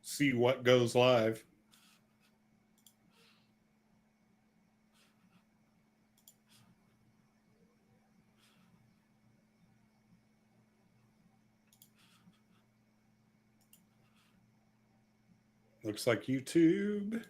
see what goes live. Looks like YouTube.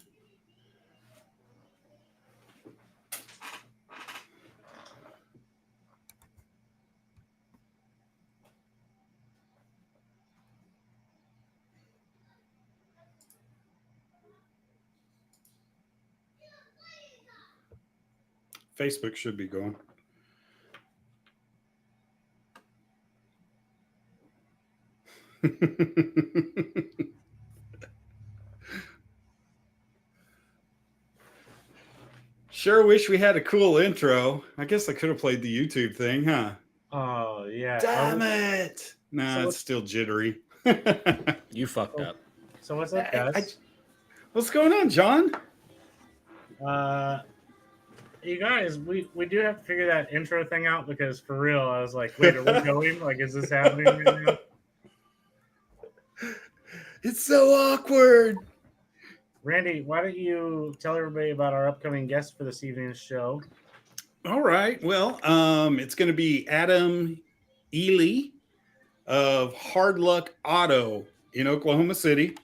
Facebook should be going. Sure wish we had a cool intro. I guess I could have played the YouTube thing, huh? Oh, yeah. Damn it. Nah, so it's still jittery. You fucked up. So what's up, guys? What's going on, John? You guys, we do have to figure that intro thing out because for real, I was like, wait, are we going? Like, is this happening right now? It's so awkward. Randy, why don't you tell everybody about our upcoming guest for this evening's show? All right. Well, it's going to be Adam Ely of Hard Luck Auto in Oklahoma City.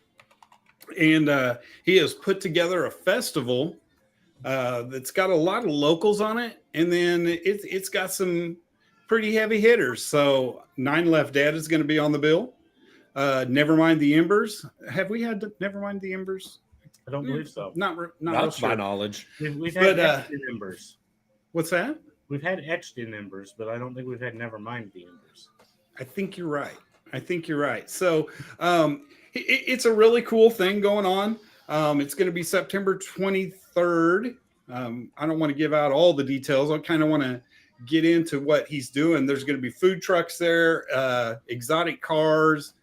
And he has put together a festival that's got a lot of locals on it. And then it's got some pretty heavy hitters. So Nine Left Dead is going to be on the bill. Nevermind the Embers. Have we had Nevermind the Embers? I don't believe so. Not that's sure. my knowledge. We've had etched in embers. What's that? We've had etched in embers, but I don't think we've had Nevermind the Embers. I think you're right. So it's a really cool thing going on. It's going to be September 23rd. I don't want to give out all the details. I kind of want to get into what he's doing. There's going to be food trucks there, exotic cars,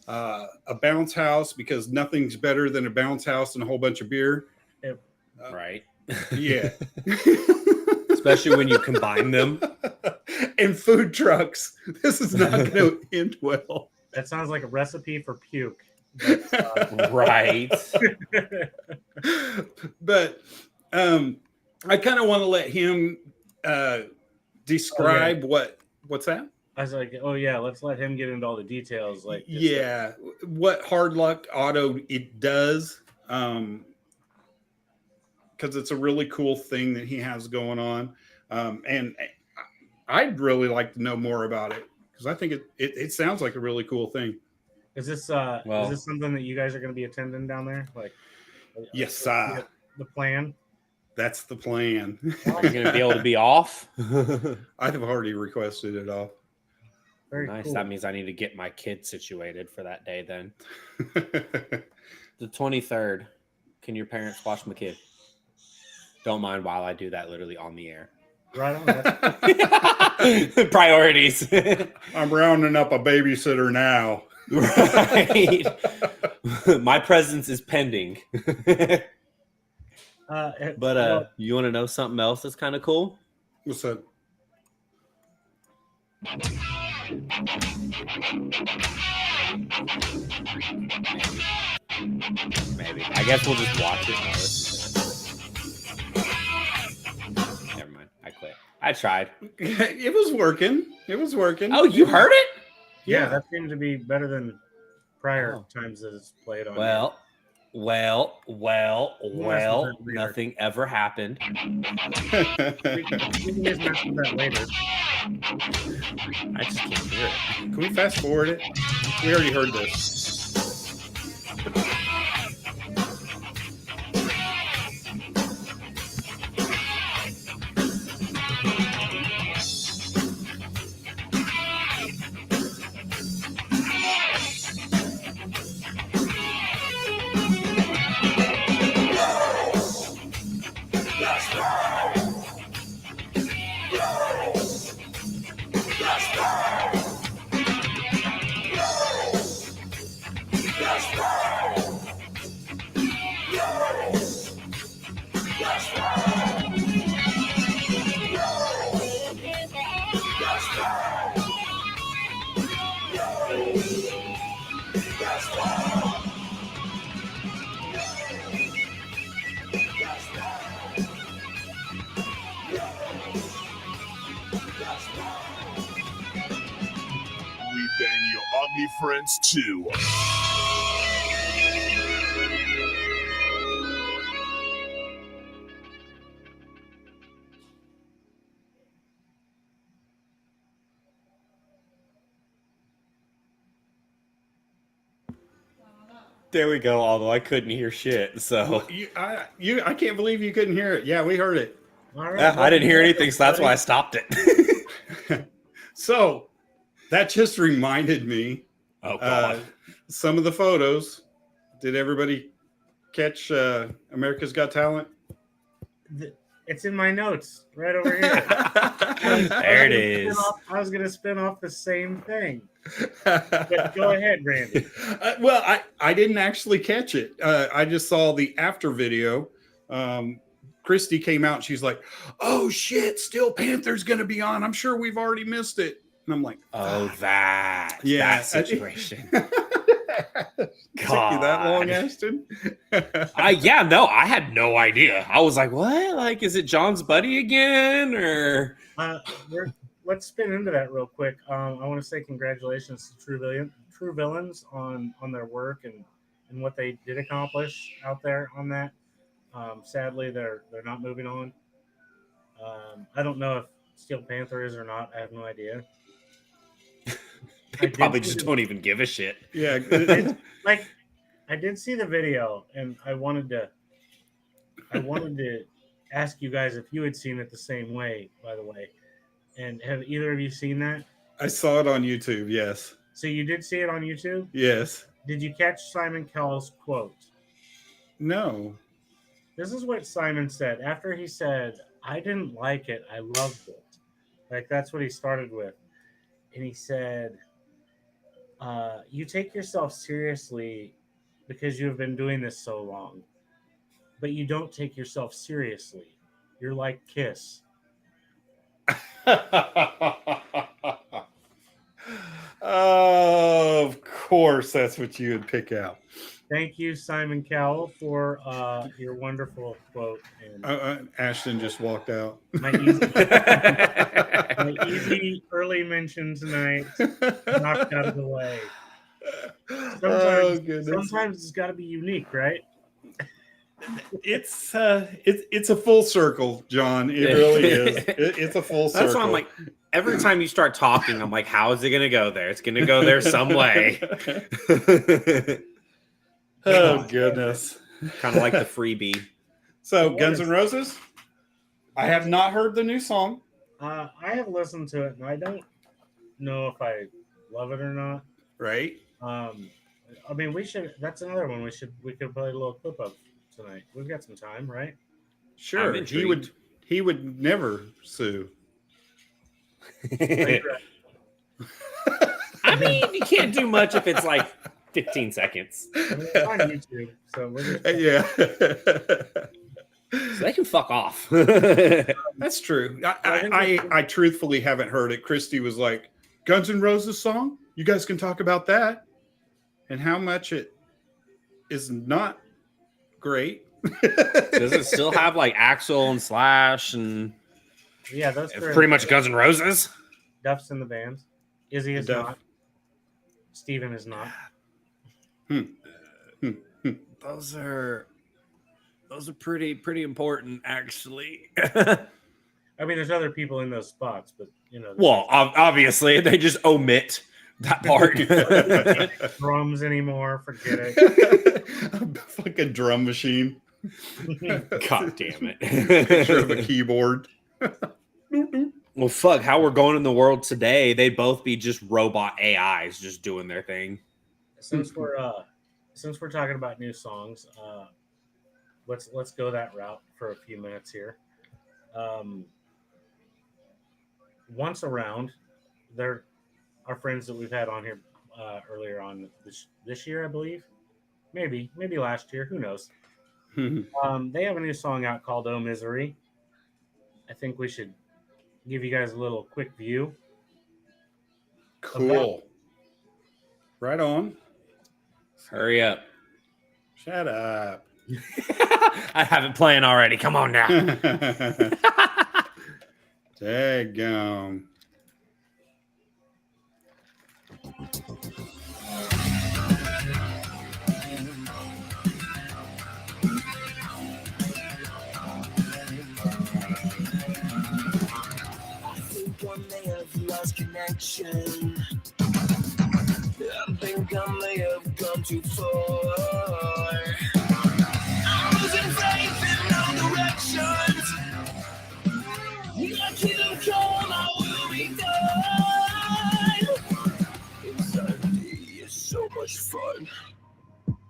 a bounce house, because nothing's better than a bounce house and a whole bunch of beer. Right. Yeah. Especially when you combine them. And food trucks. This is not going to end well. That sounds like a recipe for puke. Right. But I kind of want to let him describe what's that? I was like, oh yeah, let's let him get into all the details. Like, what Hard Luck Auto it does, because it's a really cool thing that he has going on, and I'd really like to know more about it because I think it sounds like a really cool thing. Is this is this something that you guys are going to be attending down there? Like, yes, sir. The plan. That's the plan. Are you going to be able to be off? I have already requested it off. Very nice. Cool. That means I need to get my kid situated for that day then. The 23rd. Can your parents watch my kid? Don't mind while I do that literally on the air. Right on. Priorities. I'm rounding up a babysitter now. Right. My presence is pending. But you want to know something else that's kind of cool? What's that? Maybe. I guess we'll just watch it. Never mind. I quit. I tried. It was working. Oh, you heard it? Yeah, that seemed to be better than prior times that it's played on. Well, nothing ever happened. We can just mess with that later. I just can't hear it. Can we fast forward it? We already heard this. Friends 2. There we go. Although I couldn't hear shit, so I can't believe you couldn't hear it. Yeah, we heard it. All right. yeah, I didn't hear anything, so that's why I stopped it. So that just reminded me. Oh god. Some of the photos. Did everybody catch America's Got Talent? It's in my notes right over here. There it is. I was going to spin off the same thing. But go ahead, Randy. Well, I didn't actually catch it. I just saw the after video. Christy came out and she's like, "Oh shit, Steel Panther's going to be on. I'm sure we've already missed it." And I'm like, Oh, that situation. Took you that long, Ashton? I had no idea. I was like, what? Like, is it John's buddy again? Or Let's spin into that real quick. I want to say congratulations to True Villains on their work and what they did accomplish out there on that. Sadly, they're not moving on. I don't know if Steel Panther is or not. I have no idea. they probably just don't even give a shit. Yeah. Like, I did see the video, and I wanted to ask you guys if you had seen it the same way, by the way. And have either of you seen that? I saw it on YouTube, yes. So you did see it on YouTube? Yes. Did you catch Simon Cowell's quote? No. This is what Simon said. After he said, "I didn't like it, I loved it." Like, that's what he started with. And he said, "You take yourself seriously because you have been doing this so long. But you don't take yourself seriously. You're like Kiss." Of course, that's what you would pick out. Thank you, Simon Cowell, for your wonderful quote. And Ashton just walked out. my easy early mention tonight knocked out of the way. Sometimes it's got to be unique, right? It's a full circle, John. It really is. It's a full circle. That's why I'm like, every time you start talking, I'm like, how is it going to go there? It's going to go there some way. Oh, goodness. Kind of like the freebie. So, Guns N' Roses? I have not heard the new song. I have listened to it, and I don't know if I love it or not. Right? I mean, we should. That's another one we could play a little clip of tonight. We've got some time, right? Sure. He would never sue. I mean, you can't do much if it's like 15 seconds. I mean, it's on YouTube, so we're just... Yeah. So they can fuck off. That's true. I truthfully haven't heard it. Christy was like, Guns N' Roses song? You guys can talk about that. And how much it is not great. Does it still have like Axl and Slash and Yeah, those pretty much Guns N' Roses? Duff's in the band. Izzy is Duff. not. Steven is not. Those are pretty important, actually. I mean, there's other people in those spots, but you know. Well, obviously, they just omit that part. Drums anymore? Forget it. A fucking drum machine. God damn it! Picture of a keyboard. Well, fuck. How we're going in the world today, they'd both be just robot AIs just doing their thing. Since we're talking about new songs, let's go that route for a few minutes here. Once Around, they're our friends that we've had on here earlier on this year, I believe. Maybe last year. Who knows? They have a new song out called "Oh Misery." I think we should give you guys a little quick view. Cool. Right on. Hurry up. Shut up. I have it playing already. Come on now. Daggone. direction. I think I may have gone too far. I'm losing faith in all directions. I keep calm, I will be done. Insanity is so much fun.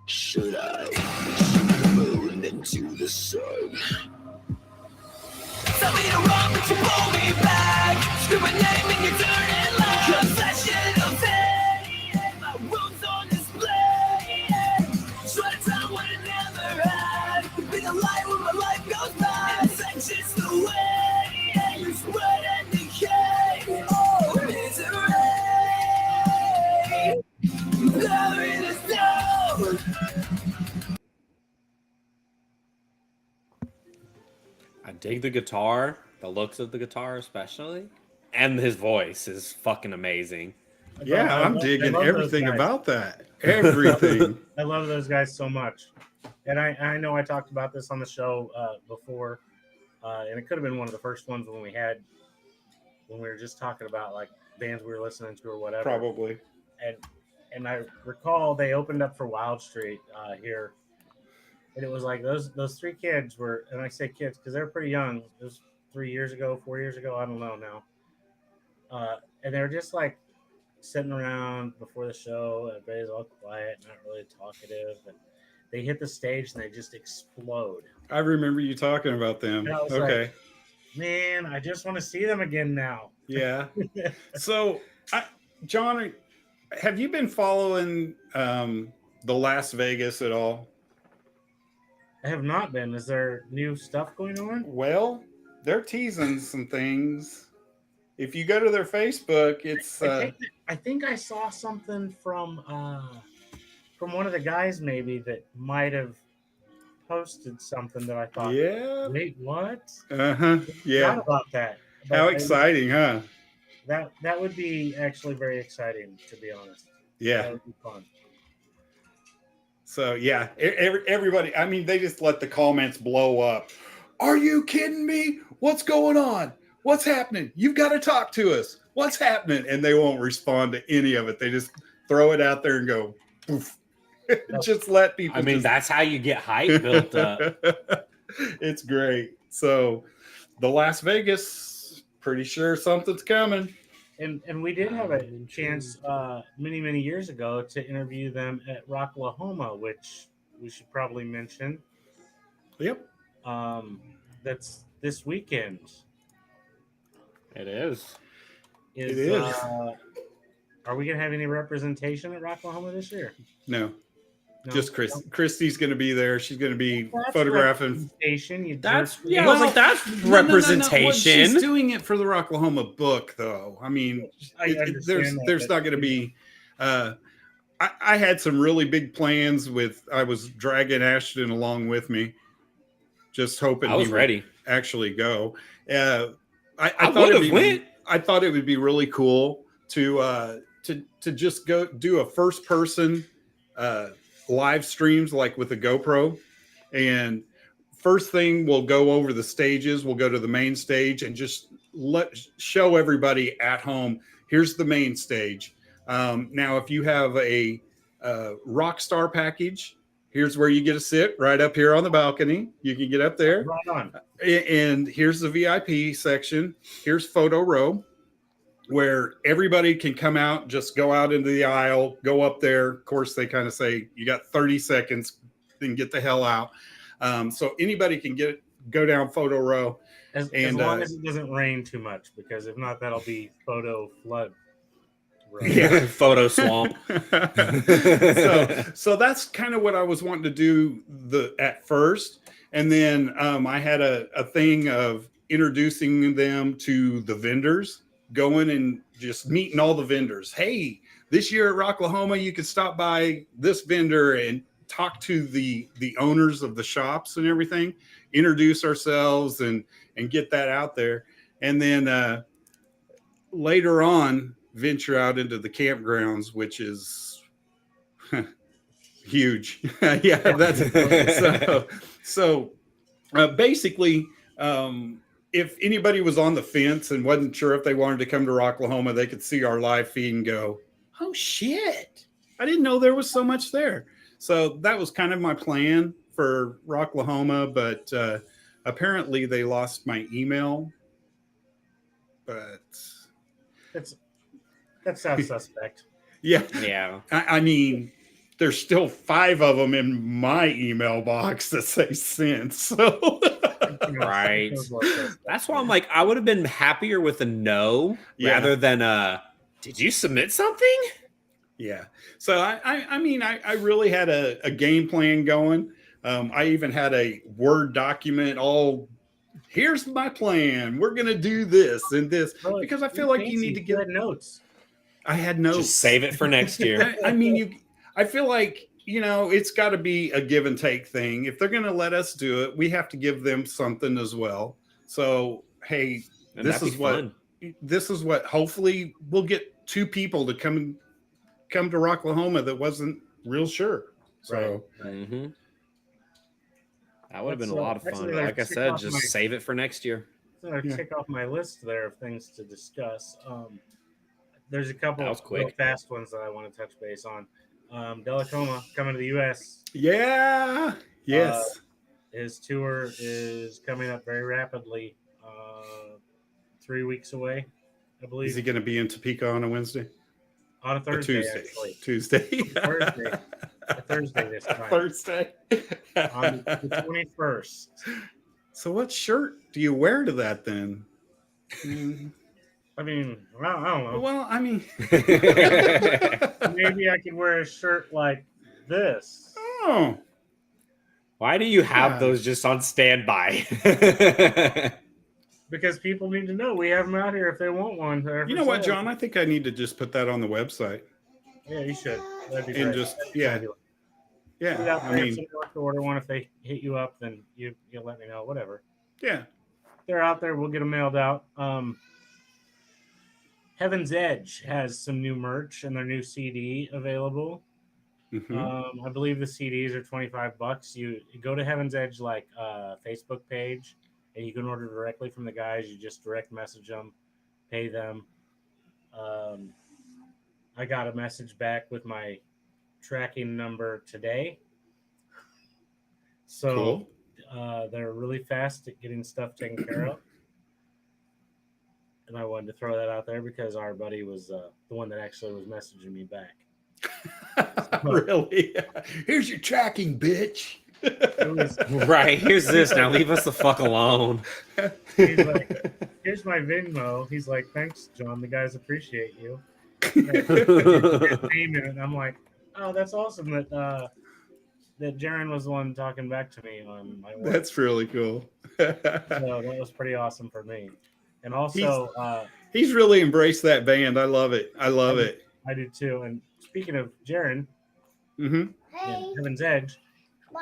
Should I moon into the sun? Tell me to run, but you pull me back. Scream my name and you turn it loud. Confession of pain, my wounds on display. Try to tell what I never had. Be the light when my life goes by. Infection's the way. You sweat and decay. Oh, misery. There is no. I dig the guitar, the looks of the guitar especially, and his voice is fucking amazing. Yeah, I'm digging I love those everything guys. about that. Everything. I love those guys so much. And I know I talked about this on the show before, and it could have been one of the first ones when we were just talking about like bands we were listening to or whatever. Probably. And I recall they opened up for Wild Street here, and it was like those three kids were, and I say kids because they're pretty young. It was 4 years ago, I don't know now. And they were just like sitting around before the show. Everybody's all quiet, not really talkative, and they hit the stage and they just explode. I remember you talking about them. And I was Okay. like, man, I just want to see them again now. Yeah. So, John, have you been following the Las Vegas at all? I have not been. Is there new stuff going on? Well, they're teasing some things. If you go to their Facebook, it's I think I saw something from one of the guys maybe that might have posted something that I thought, yeah. wait, what? Uh-huh. Yeah. Forgot about that. But How exciting, huh? That would be actually very exciting, to be honest. Yeah. That would be fun. So yeah, everybody. I mean, they just let the comments blow up. Are you kidding me? What's going on? What's happening? You've got to talk to us. What's happening? And they won't respond to any of it. They just throw it out there and go, poof. Just let people. I mean, that's how you get hype built up. It's great. So, the Las Vegas, pretty sure something's coming. And we did have a chance many years ago to interview them at Rocklahoma, which we should probably mention. Yep. That's this weekend. It is. It is. Are we gonna have any representation at Rocklahoma this year? No. No? Just Chris. Christy's going to be there. She's going to be Well, that's photographing. representation. You That's jerk. yeah. I was like, that's Well, representation. she's doing it for the Rocklahoma book, though. I mean, I understand there's that, not going to be. I had some really big plans with. I was dragging Ashton along with me, just hoping I was he would ready. actually go. I I thought would have went. I thought it would be really cool to just go do a first person live streams like with a GoPro, and first thing we'll go over the stages. We'll go to the main stage and just show everybody at home. Here's the main stage. Now, if you have a rock star package, here's where you get to sit right up here on the balcony. You can get up there. Right on. And here's the VIP section. Here's photo row, where everybody can come out, just go out into the aisle, go up there. Of course, they kind of say, you got 30 seconds, then get the hell out. So anybody can go down photo row. As long as it doesn't rain too much, because if not, that'll be photo flood. Right. Yeah. Photo swamp. so that's kind of what I was wanting to do at first. And then I had a thing of introducing them to the vendors, going and just meeting all the vendors. Hey, this year at Rocklahoma, you can stop by this vendor and talk to the owners of the shops and everything, introduce ourselves and get that out there. And then later on, venture out into the campgrounds, which is huge. Yeah, that's so basically if anybody was on the fence and wasn't sure if they wanted to come to Rocklahoma, they could see our live feed and go, "Oh shit! I didn't know there was so much there." So that was kind of my plan for Rocklahoma, but apparently they lost my email. But that sounds suspect. yeah, Yeah. I mean, there's still 5 of them in my email box that say sent. So Right. That's why I'm like, I would have been happier with a no rather than did you submit something? yeah. So I mean, I really had a game plan going. I even had a Word document all. Here's my plan. We're gonna do this and this because I feel like you need to get notes. I had notes. Just save it for next year. I mean, I feel like, it's got to be a give and take thing. If they're going to let us do it, we have to give them something as well. So, hey, And this is what hopefully we'll get 2 people to come to Rocklahoma that wasn't real sure. So, Mm-hmm. That would have been a That's, lot of fun. actually, But like, like I tick said, off just my- save it for next year. Tick off my list there of things to discuss. There's a couple That was of quick. real fast ones that I want to touch base on. Delacoma coming to the U.S. yeah. Yes. His tour is coming up very rapidly. 3 weeks away, I believe. Is he going to be in Topeka on a Wednesday? On a Or Thursday, Tuesday? actually. Tuesday. Thursday this time. Thursday. On the 21st. So what shirt do you wear to that then? I mean, I don't know. Well, I mean, Maybe I could wear a shirt like this. oh, Why do you have Yeah. those just on standby? Because people need to know we have them out here if they want one. you know what, John? I think I need to just put that on the website Yeah, you should. That'd be and great. just That'd be yeah, fabulous. Put it yeah. out I there. If mean, somebody wants to order one, if they hit you up, then you let me know. Whatever. yeah. They're out there. We'll get them mailed out. Heaven's Edge has some new merch and their new CD available. Mhm. I believe the CDs are $25. You go to Heaven's Edge Facebook page, and you can order directly from the guys. You just direct message them, pay them. I got a message back with my tracking number today. So Cool. they're really fast at getting stuff taken care of. And I wanted to throw that out there because our buddy was the one that actually was messaging me back. Really? Here's your tracking, bitch. It was, Right. Here's this. Now leave us the fuck alone. he's like, here's my Venmo. He's like, thanks, John. The guys appreciate you. His name in it. And I'm like, oh, that's awesome that that Jaron was the one talking back to me on my work. That's really cool. So that was pretty awesome for me. And also, He's really embraced that band. I love it. I love it. I do too. And speaking of Jaron Mm-hmm. and Heaven's Edge,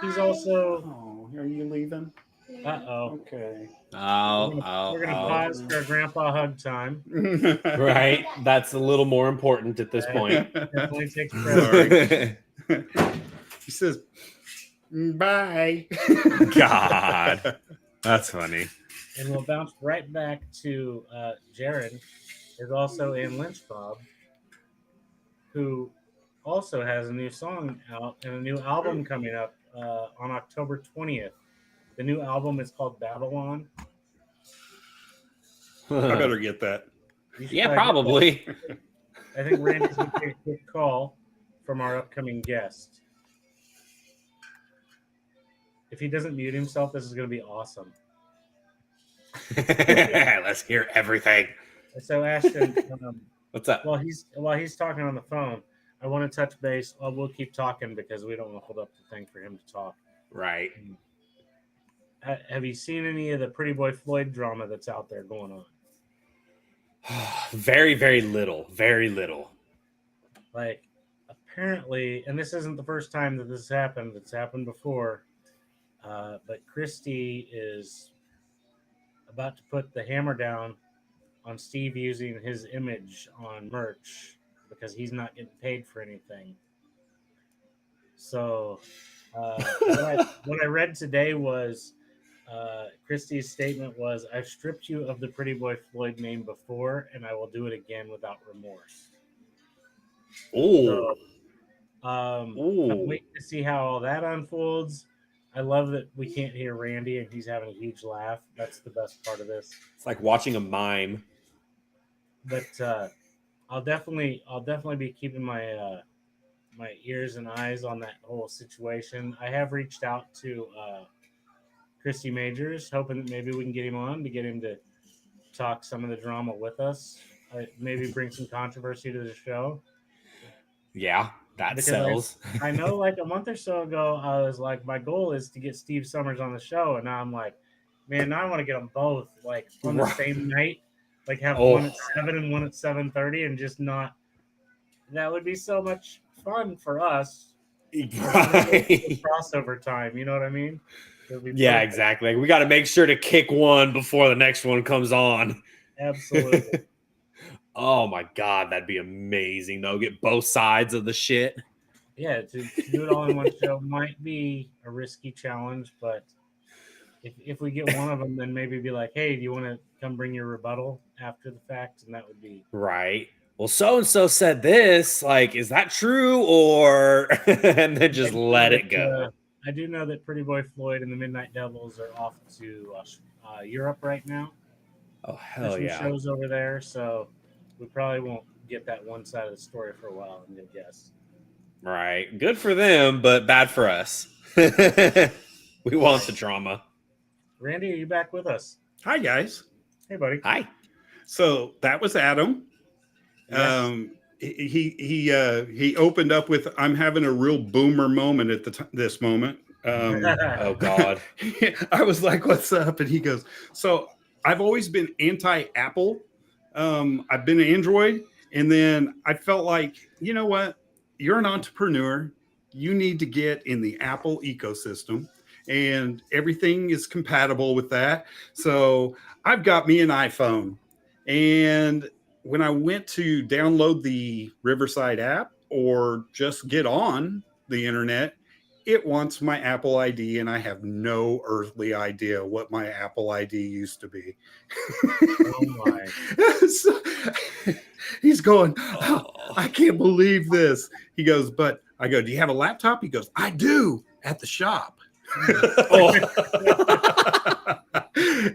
he's also. Oh, are you leaving? Uh-oh. Okay. We're gonna pause for a grandpa hug time. Right. That's a little more important at this point. Definitely takes precedence. He says, bye. God. That's funny. And we'll bounce right back to Jaron, is also in Lynch Bob, who also has a new song out and a new album coming up on October 20th. The new album is called Babylon. I better get that. You should Yeah, probably probably. get that. I think Randy's going to take a quick call from our upcoming guest. If he doesn't mute himself, this is going to be awesome. Let's hear everything. So Ashton, What's up? while he's talking on the phone, I want to touch base. Well, we'll keep talking because we don't want to hold up the thing for him to talk. Right. Have you seen any of the Pretty Boy Floyd drama that's out there going on? Very, very little. Very little. Like, apparently, and this isn't the first time that this has happened. It's happened before. But Christie is about to put the hammer down on Steve using his image on merch because he's not getting paid for anything. So what I read today was Christy's statement was, "I've stripped you of the Pretty Boy Floyd name before, and I will do it again without remorse." Oh, So, I'm oh, waiting to see how all that unfolds. I love that we can't hear Randy and he's having a huge laugh. That's the best part of this. it's like watching a mime. But I'll definitely be keeping my ears and eyes on that whole situation. I have reached out to Christy Majors, hoping that maybe we can get him on to get him to talk some of the drama with us. Maybe bring some controversy to the show. Yeah, that Because sells. I know like a month or so ago, I was like, my goal is to get Steve Summers on the show. And now I'm like, man, now I want to get them both like on the Right. same night, like have Oh. one at 7 and one at 7:30, and just not. That would be so much fun for us. Right. Crossover time, you know what I mean? It'd be Yeah, perfect. exactly. We got to make sure to kick one before the next one comes on. Absolutely. Oh my god, that'd be amazing though. Get both sides of the shit. Yeah, to do it all in one show might be a risky challenge, but if we get one of them, then maybe be like, hey, do you want to come bring your rebuttal after the fact? And that would be Right. Well, so and so said this. Like, is that true? Or and then just let it go. I do know that Pretty Boy Floyd and the Midnight Devils are off to Europe right now. Oh There's hell some yeah. shows over there, so we probably won't get that one side of the story for a while, I'm gonna guess. Right. Good for them, but bad for us. We want the drama. Randy, are you back with us? Hi, guys. Hey, buddy. Hi. So that was Adam. Yes. He opened up with, "I'm having a real boomer moment at this moment." Oh god. I was like, "What's up?" And he goes, "So I've always been anti-Apple. I've been Android, and then I felt like, you know what? You're an entrepreneur. You need to get in the Apple ecosystem, and everything is compatible with that. So I've got me an iPhone, and when I went to download the Riverside app or just get on the internet, it wants my Apple ID, and I have no earthly idea what my Apple ID used to be." Oh my. So, he's going, "Oh, I can't believe this." He goes, "But," I go, "Do you have a laptop?" He goes, "I do, at the shop." Oh.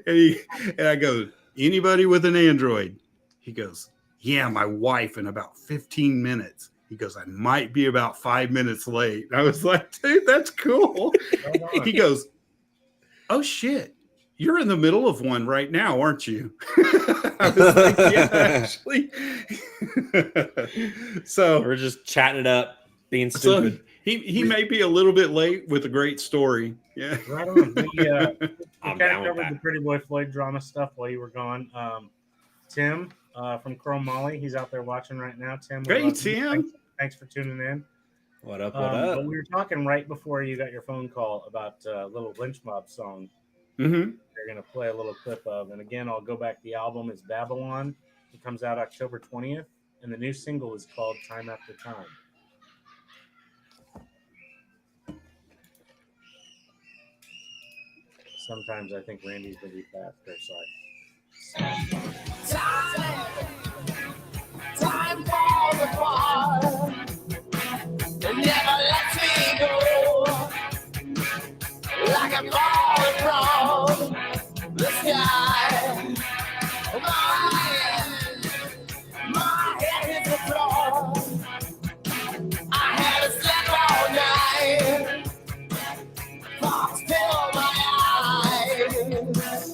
and I go, "Anybody with an Android?" He goes, "Yeah, my wife in about 15 minutes. He goes, "I might be about 5 minutes late." I was like, "Dude, that's cool." He goes, "Oh shit, you're in the middle of one right now, aren't you?" I was like, "Yeah, actually." So We're just chatting it up, being so stupid. he may be a little bit late with a great story. Yeah. Right on. We I'm kind down of with covered that. the Pretty Boy Floyd drama stuff while you were gone. Tim from Chrome Molly, he's out there watching right now. Tim, we Hey, love you. Tim. Thanks for tuning in. What up? What up? But we were talking right before you got your phone call about a little Lynch Mob song Mm-hmm. they're going to play a little clip of. And again, I'll go back. The album is Babylon. It comes out October 20th. And the new single is called Time After Time. Sometimes I think Randy's the beat faster, so Time falls apart and never lets me go, like I'm falling from the sky. My head hits the floor. I haven't slept all night. Thoughts fill my eyes.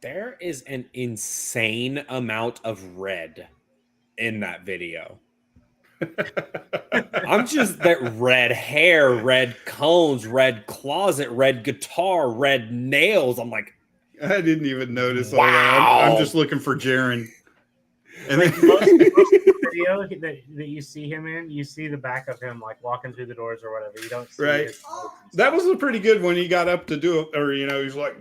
There is an insane amount of red in that video. I'm just that red hair, red cones, red closet, red guitar, red nails. I'm like, I didn't even notice all that. I'm wow. just looking for Jaren. And Like then- most of the video that you see him in, you see the back of him like walking through the doors or whatever. You don't see Right. his clothes and that stuff. was a pretty good when he got up to do it, or he's like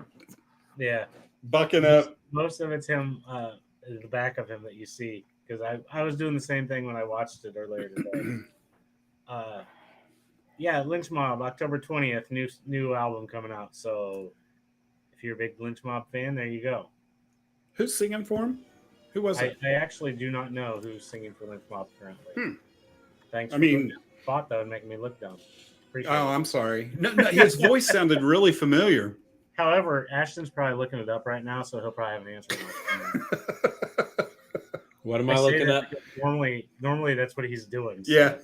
Yeah. bucking up. Most of it's him, the back of him that you see. Because I was doing the same thing when I watched it earlier today. Yeah, Lynch Mob, October 20th, new album coming out. So if you're a big Lynch Mob fan, there you go. Who's singing for him? Who was I it? actually do not know who's singing for Lynch Mob currently. Thanks I for mean- putting that spot though and making me look dumb. Appreciate Oh, it. I'm sorry. No, his voice sounded really familiar. However, Ashton's probably looking it up right now, so he'll probably have an answer. What am I say looking that up? because normally that's what he's doing. so- Yeah.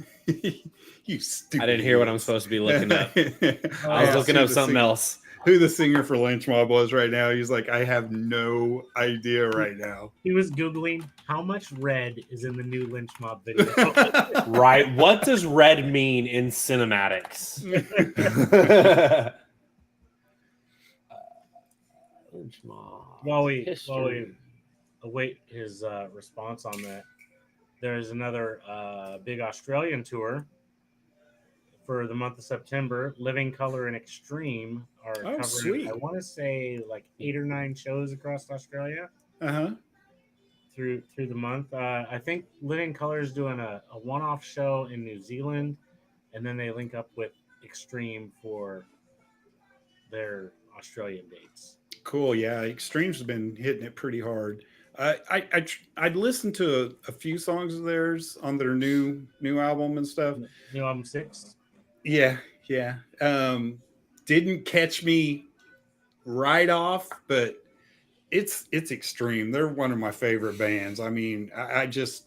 You stupid. I didn't hear what I'm supposed to be looking up. I was Yeah, looking up something else. Who the singer for Lynch Mob was right now. He's like, I have no idea right now. He was Googling how much red is in the new Lynch Mob video. Right. What does red mean in cinematics? Lynch Mob. while we History. await his response on that, there's another big Australian tour for the month of September. Living Color and Extreme are covering, sweet. I want to say, like 8 or 9 shows across Australia Uh-huh. through the month. I think Living Color is doing a one-off show in New Zealand, and then they link up with Extreme for their Australian dates. Cool. Yeah. Extreme's been hitting it pretty hard. I'd listened to a few songs of theirs on their new album and stuff. New album 6. Yeah. Didn't catch me right off, but it's Extreme. They're one of my favorite bands. I mean, I just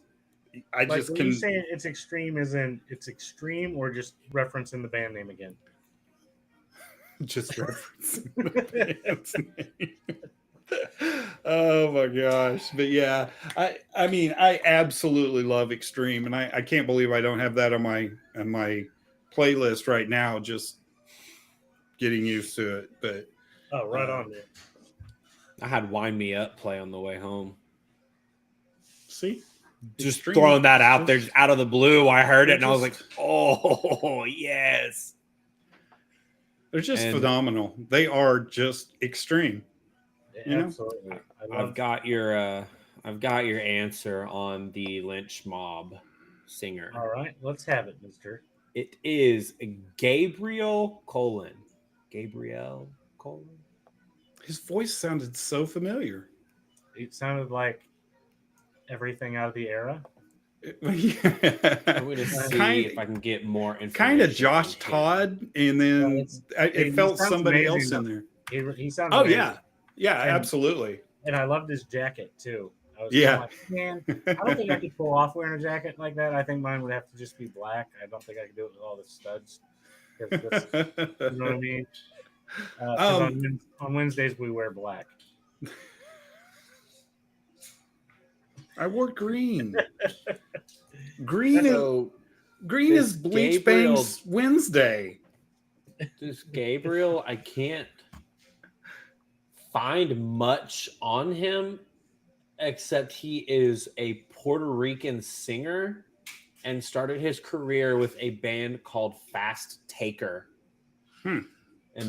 Like when can you say it's extreme, isn't it's extreme or just referencing the band name again? just reference the band's name. Oh my gosh. But yeah, I mean, I absolutely love Extreme, and I can't believe I don't have that on my playlist right now, just getting used to it. But Oh, right on there. I had Wind Me Up play on the way home. see, Just Extreme- throwing that out there, just out of the blue. I heard it They're and I was like, just- oh, yes. they're just And- phenomenal. They are just extreme. You know? Absolutely. I love I've got your answer on the Lynch Mob singer. All right, let's have it, mister. It is Gabriel Colin. Gabriel Colin? His voice sounded so familiar. It sounded like everything out of the era. I'm going to see Kind- if I can get more information. Kind of Josh from him. Todd, and then He it felt sounds somebody amazing, else in there. He sounded Oh amazing. yeah, And- absolutely. And I loved his jacket too. I was Yeah. like, man, I don't think I could pull off wearing a jacket like that. I think mine would have to just be black. I don't think I could do it with all the studs. 'Cause that's- you know what I mean? 'Cause on Wednesdays we wear black. I wore green. Green So, green this is Bleach Gabriel- Bangs Wednesday. this Gabriel, I can't find much on him except he is a Puerto Rican singer and started his career with a band called Fast Taker. And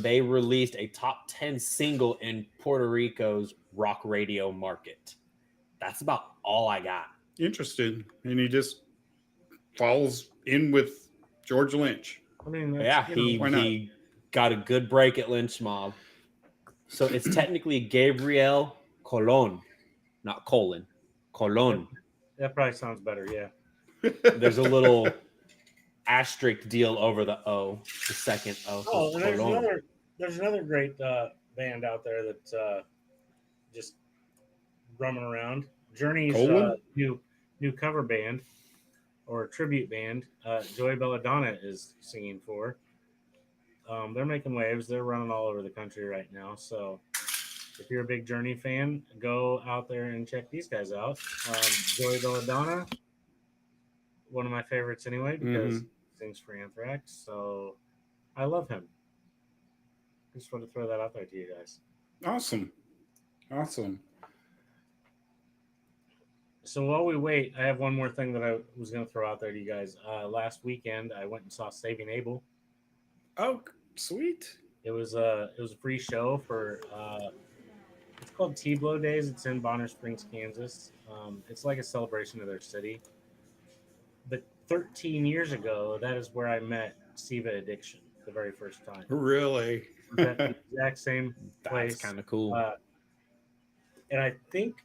they released a top 10 single in Puerto Rico's rock radio market. That's about all I got. Interested, and he just falls in with George Lynch. I mean, that's, Yeah, you know, why not? he got a good break at Lynch Mob. So it's technically Gabriel Colon, not Colon. Colon. that probably sounds better. Yeah. There's a little asterisk deal over the O, the second O. Oh, and Colon. there's another great band out there that's just roaming around. Journey's Colon? new cover band or tribute band. Joey Belladonna is singing for. They're making waves. They're running all over the country right now. So if you're a big Journey fan, go out there and check these guys out. Joey Belladonna, one of my favorites anyway, because Mhm. he sings for Anthrax. So I love him. Just want to throw that out there to you guys. Awesome. So while we wait, I have one more thing that I was going to throw out there to you guys. Last weekend, I went and saw Saving Abel. Oh, sweet. It was a free show for it's called T-Blow Days. It's in Bonner Springs, Kansas. It's like a celebration of their city. But 13 years ago, that is where I met Siva Addiction the very first time. Really? We met the exact same That's place. kind of cool. And I think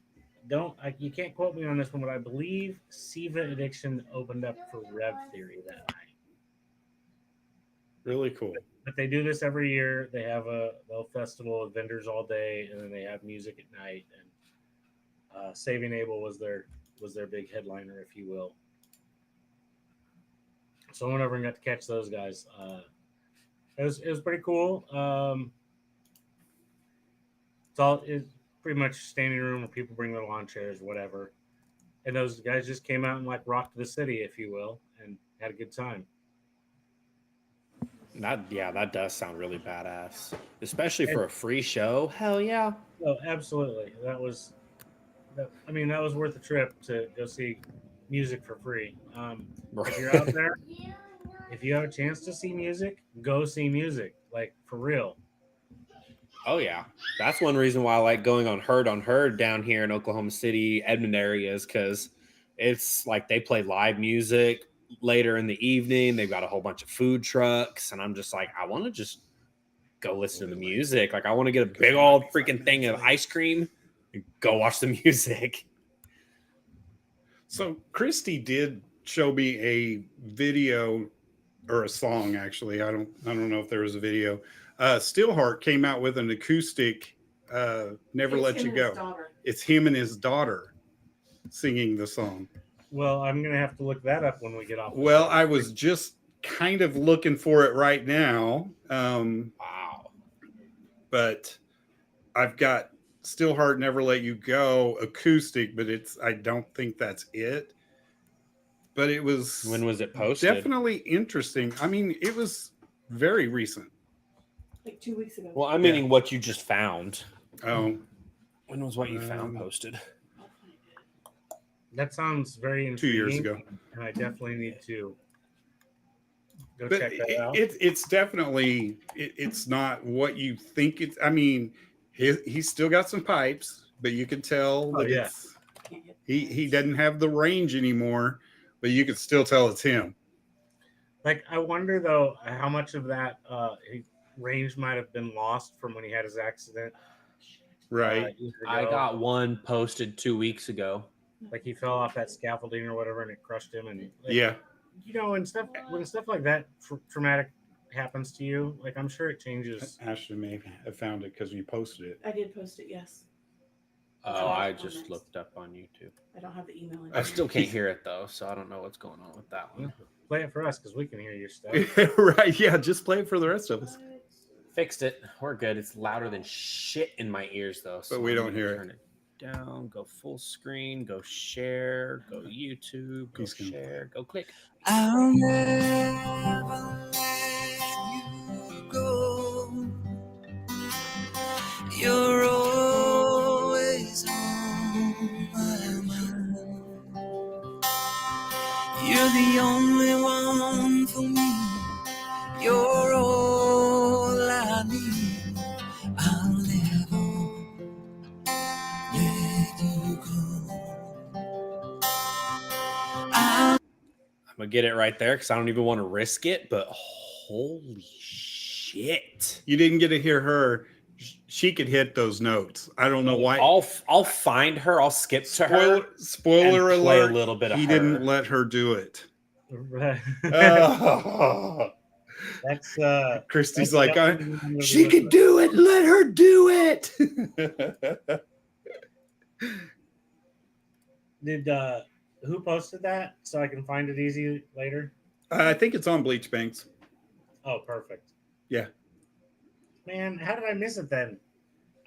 you can't quote me on this one, but I believe Siva Addiction opened up for Rev Theory that night. Really cool. But they do this every year. They have a little festival with vendors all day, and then they have music at night. And Saving Abel was their big headliner, if you will. So I went over and got to catch those guys. It was pretty cool. It's pretty much standing room where people bring their lawn chairs, whatever. And those guys just came out and like rocked the city, if you will, and had a good time. That does sound really badass, especially for a free show. Hell yeah! Oh, absolutely. That was worth the trip to go see music for free. If you're out there, if you have a chance to see music, go see music, like for real. Oh yeah, that's one reason why I like going on Herd down here in Oklahoma City, Edmond areas, because it's like they play live music later in the evening. They've got a whole bunch of food trucks, and I'm just like, I want to just go listen to the music. Like I want to get a big old freaking thing of ice cream and go watch the music. So Christy did show me a video or a song. Actually, I don't know if there was a video. Steelheart came out with an acoustic "Never Let You Go." It's him and his daughter singing the song. Well, I'm gonna have to look that up when we get off. Well, I was just kind of looking for it right now. Wow. But I've got Steelheart Never Let You Go acoustic, but I don't think that's it. But it was, When was it posted? Definitely interesting. I mean, it was very recent. Like 2 weeks ago. Well, I'm meaning what you just found. Oh, When was what you found posted? That sounds very 2 years intriguing, ago. and I definitely need to go But check that out. it's definitely it's not what you think it's. I mean, he's still got some pipes, but you can tell that he doesn't have the range anymore. But you can still tell it's him. Like, I wonder though how much of that range might have been lost from when he had his accident. Right. Years I ago. got one posted 2 weeks ago. Like he fell off that scaffolding or whatever, and it crushed him. And like, Yeah. you know, when stuff like that traumatic happens to you, like I'm sure it changes. Ashley may have found it because you posted it. I did post it, yes. Oh, I just looked up on YouTube. I don't have the email. I still can't hear it though, so I don't know what's going on with that one. Play it for us because we can hear your stuff. Right. Yeah. Just play it for the rest of us. Fixed it. We're good. It's louder than shit in my ears though. But we I'm don't gonna hear it. turn it down. Go full screen. Go share. Go YouTube. Go He's gonna share. Go click. I'll never let you go. You're always on my mind. You're the only one for me. You're all I need. I'll never let you go. I'm gonna get it right there because I don't even want to risk it. But holy shit! You didn't get to hear her. She could hit those notes. I don't know why. I'll find her. I'll skip to her. Spoiler and play alert. a little bit of he her. didn't let her do it. Right. Oh. That's Christy's that's like, definitely she what could it do it. Let her do it. Did who posted that so I can find it easy later? I think it's on BleachBANGS. Oh, perfect. Yeah. Man, how did I miss it then?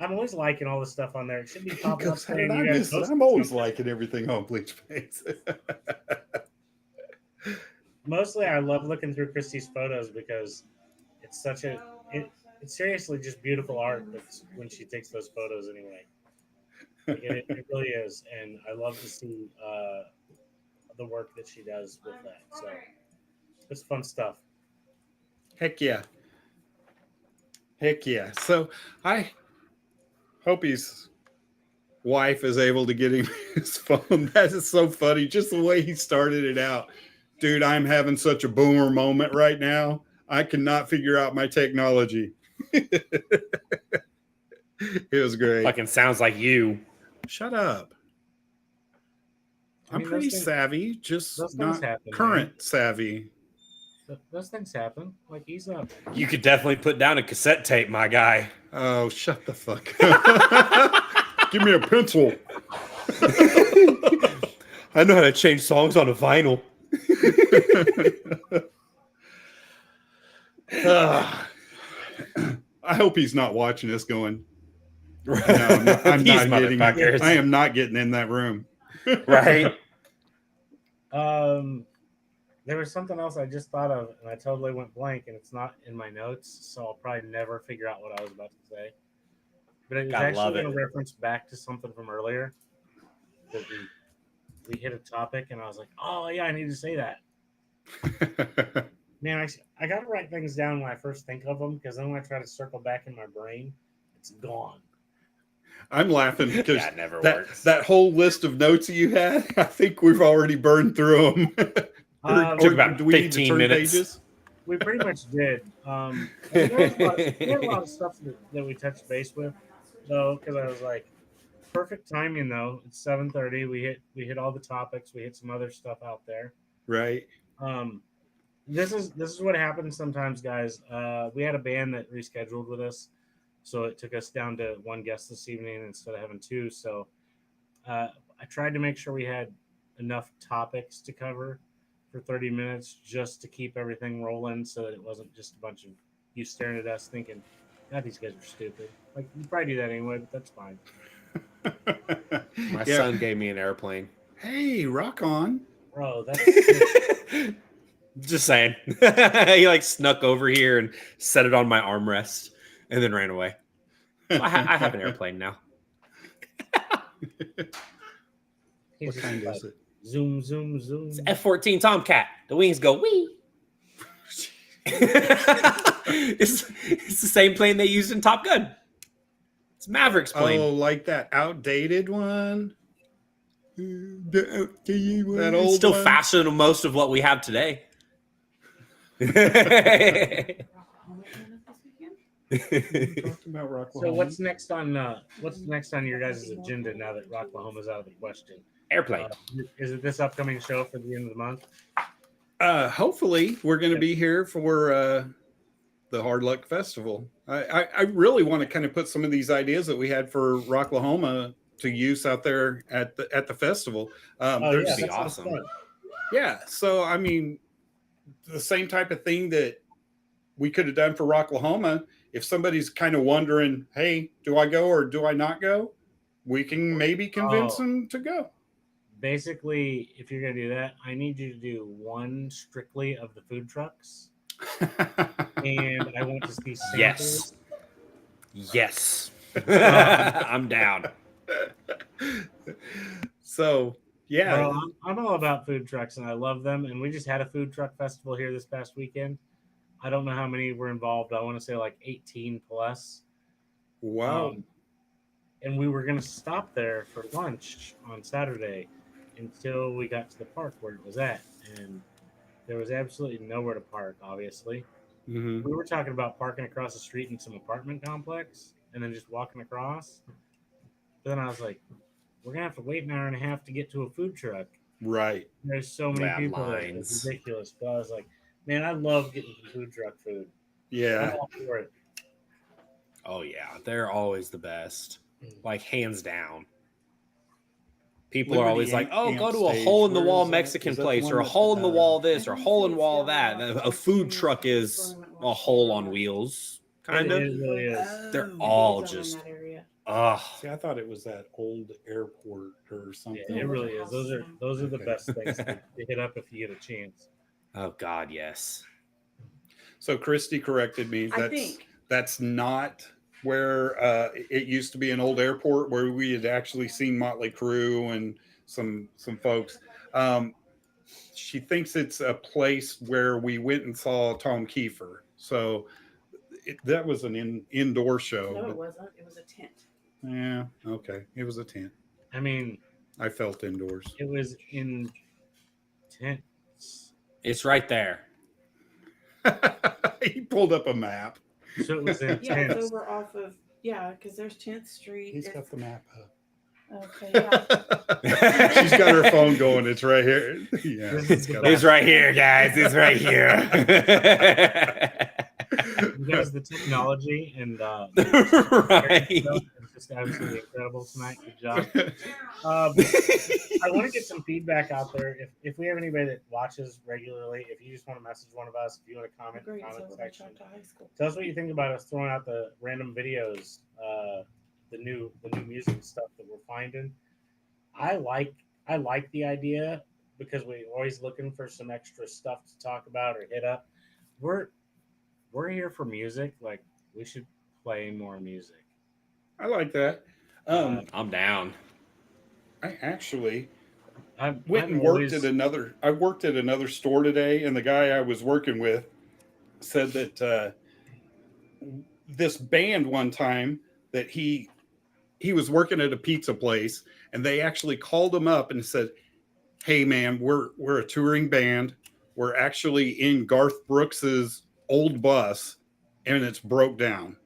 I'm always liking all the stuff on there. It should be popping up. Because how did saying I you guys miss it? posted I'm always something. liking everything on BleachBANGS. Mostly, I love looking through Christy's photos because it's such a it's seriously just beautiful art when she takes those photos anyway. Like it really is, and I love to see the work that she does with that. So it's fun stuff. Heck yeah. Heck yeah. So I hope his wife is able to get him his phone. That is so funny. Just the way he started it out. Dude, I'm having such a boomer moment right now. I cannot figure out my technology. It was great. Fucking sounds like you. Shut up. I mean, I'm pretty those things- savvy, just those things not happen, current savvy. Those things happen. Like he's up. You could definitely put down a cassette tape, my guy. Oh, shut the fuck up. Give me a pencil. I know how to change songs on a vinyl. I hope he's not watching this going, No, I'm These not getting, motherfuckers. I am not getting in that room. Right? There was something else I just thought of, and I totally went blank, and it's not in my notes, so I'll probably never figure out what I was about to say. But it was Gotta love actually going it. to reference back to something from earlier that we hit a topic, and I was like, oh yeah, I need to say that. Man, I got to write things down when I first think of them, because then when I try to circle back in my brain, it's gone. I'm laughing because That never that, works. that whole list of notes that you had, I think we've already burned through them. Took about do we need to 15 turn minutes. pages? We pretty much did. We had a lot of stuff that we touched base with, though, because I was like, perfect timing though. It's 7:30. We hit all the topics. We hit some other stuff out there. Right. This is what happens sometimes, guys. We had a band that rescheduled with us, so it took us down to one guest this evening instead of having two. So I tried to make sure we had enough topics to cover for 30 minutes just to keep everything rolling, so that it wasn't just a bunch of you staring at us thinking, God, these guys are stupid. Like, you probably do that anyway, but that's fine. My Yeah. son gave me an airplane. Hey, rock on. Bro, that's Just saying. He like snuck over here and set it on my armrest and then ran away. So I have an airplane now. he's What just kind like, is it? zoom, zoom, zoom. It's F-14 Tomcat. The wings go wee. it's the same plane they used in Top Gun. It's Maverick's plane. Oh, like that outdated one? That It's old still one? faster than most of what we have today. Talking about Rocklahoma. So what's next on your guys' agenda now that Rocklahoma's out of the question? Airplane. Is it this upcoming show for the end of the month? Hopefully we're going to be here for the Hard Luck Festival. I really want to kind of put some of these ideas that we had for Rocklahoma to use out there at the festival. that'd that be sounds awesome. fun. Yeah, so I mean, the same type of thing that we could have done for Rocklahoma. If somebody's kind of wondering, hey, do I go or do I not go? We can maybe convince them to go. Basically, if you're gonna do that, I need you to do one strictly of the food trucks, and I want to see samples. Yes. I'm down. So yeah, Bro, I'm all about food trucks, and I love them. And we just had a food truck festival here this past weekend. I don't know how many were involved. I want to say like 18 plus. wow. And we were going to stop there for lunch on Saturday until we got to the park where it was at. And there was absolutely nowhere to park, obviously. Mhm. We were talking about parking across the street in some apartment complex and then just walking across. But then I was like, we're going to have to wait an hour and a half to get to a food truck. Right. There's so many Yeah, people there. lines. It's ridiculous. But I was like, man, I love getting food truck food. Yeah. I'm all for it. Oh yeah, they're always the best. Like hands down. People are Liberty always like, "Oh, go Amp to a Stage, hole in the where wall is that? Mexican Is that the place one or a that, hole in the wall this I or a didn't hole see in it the wall yet. that." A food truck is a hole on wheels, kind It of. is. Really is. They're I think all it's down in just that area. Oh, See, I thought it was that old airport or something. Yeah, it really is. Those are the Okay. best things to hit up if you get a chance. oh God, yes. So Christy corrected me. I think. That's not where it used to be an old airport where we had actually seen Motley Crue and some folks. She thinks it's a place where we went and saw Tom Kiefer. So that was an indoor show. No, but- it wasn't. It was a tent. Yeah, okay. It was a tent. I mean, I felt indoors. it was intense. It's right there. He pulled up a map. So it was Yeah, it's intense. over off of because there's 10th Street. He's It's- got the map up. Okay, yeah. She's got her phone going. It's right here. Yeah, This is it's the got It's right here, guys. It's right here. You guys, the technology and right. it's just absolutely incredible tonight. Good job. I want to get some feedback out there. If we have anybody that watches regularly, if you just want to message one of us, if you want to comment in Great, the so comment we're section, to high school. tell us what you think about us throwing out the random videos, the new music stuff that we're finding. I like the idea because we're always looking for some extra stuff to talk about or hit up. We're here for music. Like, we should play more music. I like that. I'm down. I actually I went and worked at another. I worked at another store today, and the guy I was working with said that this band one time that he was working at a pizza place, and they actually called him up and said, "Hey, man, we're a touring band. We're actually in Garth Brooks's old bus, and it's broke down.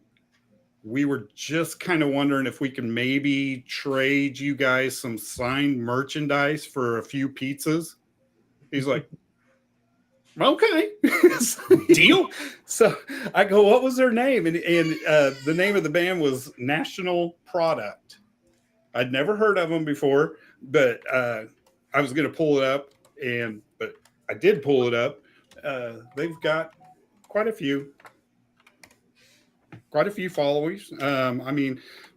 We were just kind of wondering if we can maybe trade you guys some signed merchandise for a few pizzas." He's like, "Okay, deal." So I go, "What was their name?" And the name of the band was National Product. I'd never heard of them before, but I was going to pull it up, but I did pull it up. They've got quite a few followers.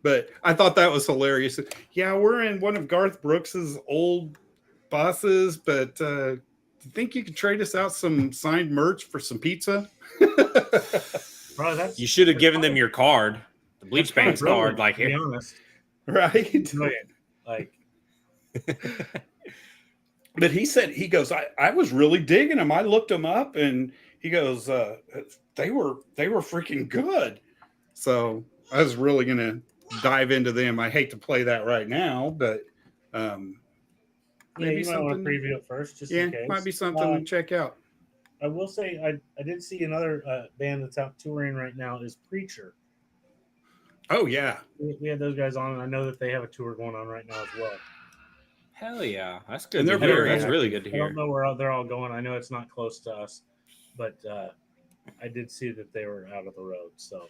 But I thought that was hilarious. Yeah, we're in one of Garth Brooks's old buses, but do you think you could trade us out some signed merch for some pizza? Bro, You should have given them your card, the BleachBANGS card. Like, to be here. honest, Right. brilliant. Like, But he goes, I was really digging them. I looked them up, and he goes, they were freaking good. So I was really gonna dive into them. I hate to play that right now, but yeah, maybe you might want to something. preview it first, just Yeah, in case. might be something to check out. I will say, I did see another band that's out touring right now is Preacher. Oh yeah, We had those guys on, and I know that they have a tour going on right now as well. Hell yeah, that's good. And To they're hear. very That's active. really good to I don't hear. know where they're all going. I know it's not close to us, but I did see that they were out of the road. So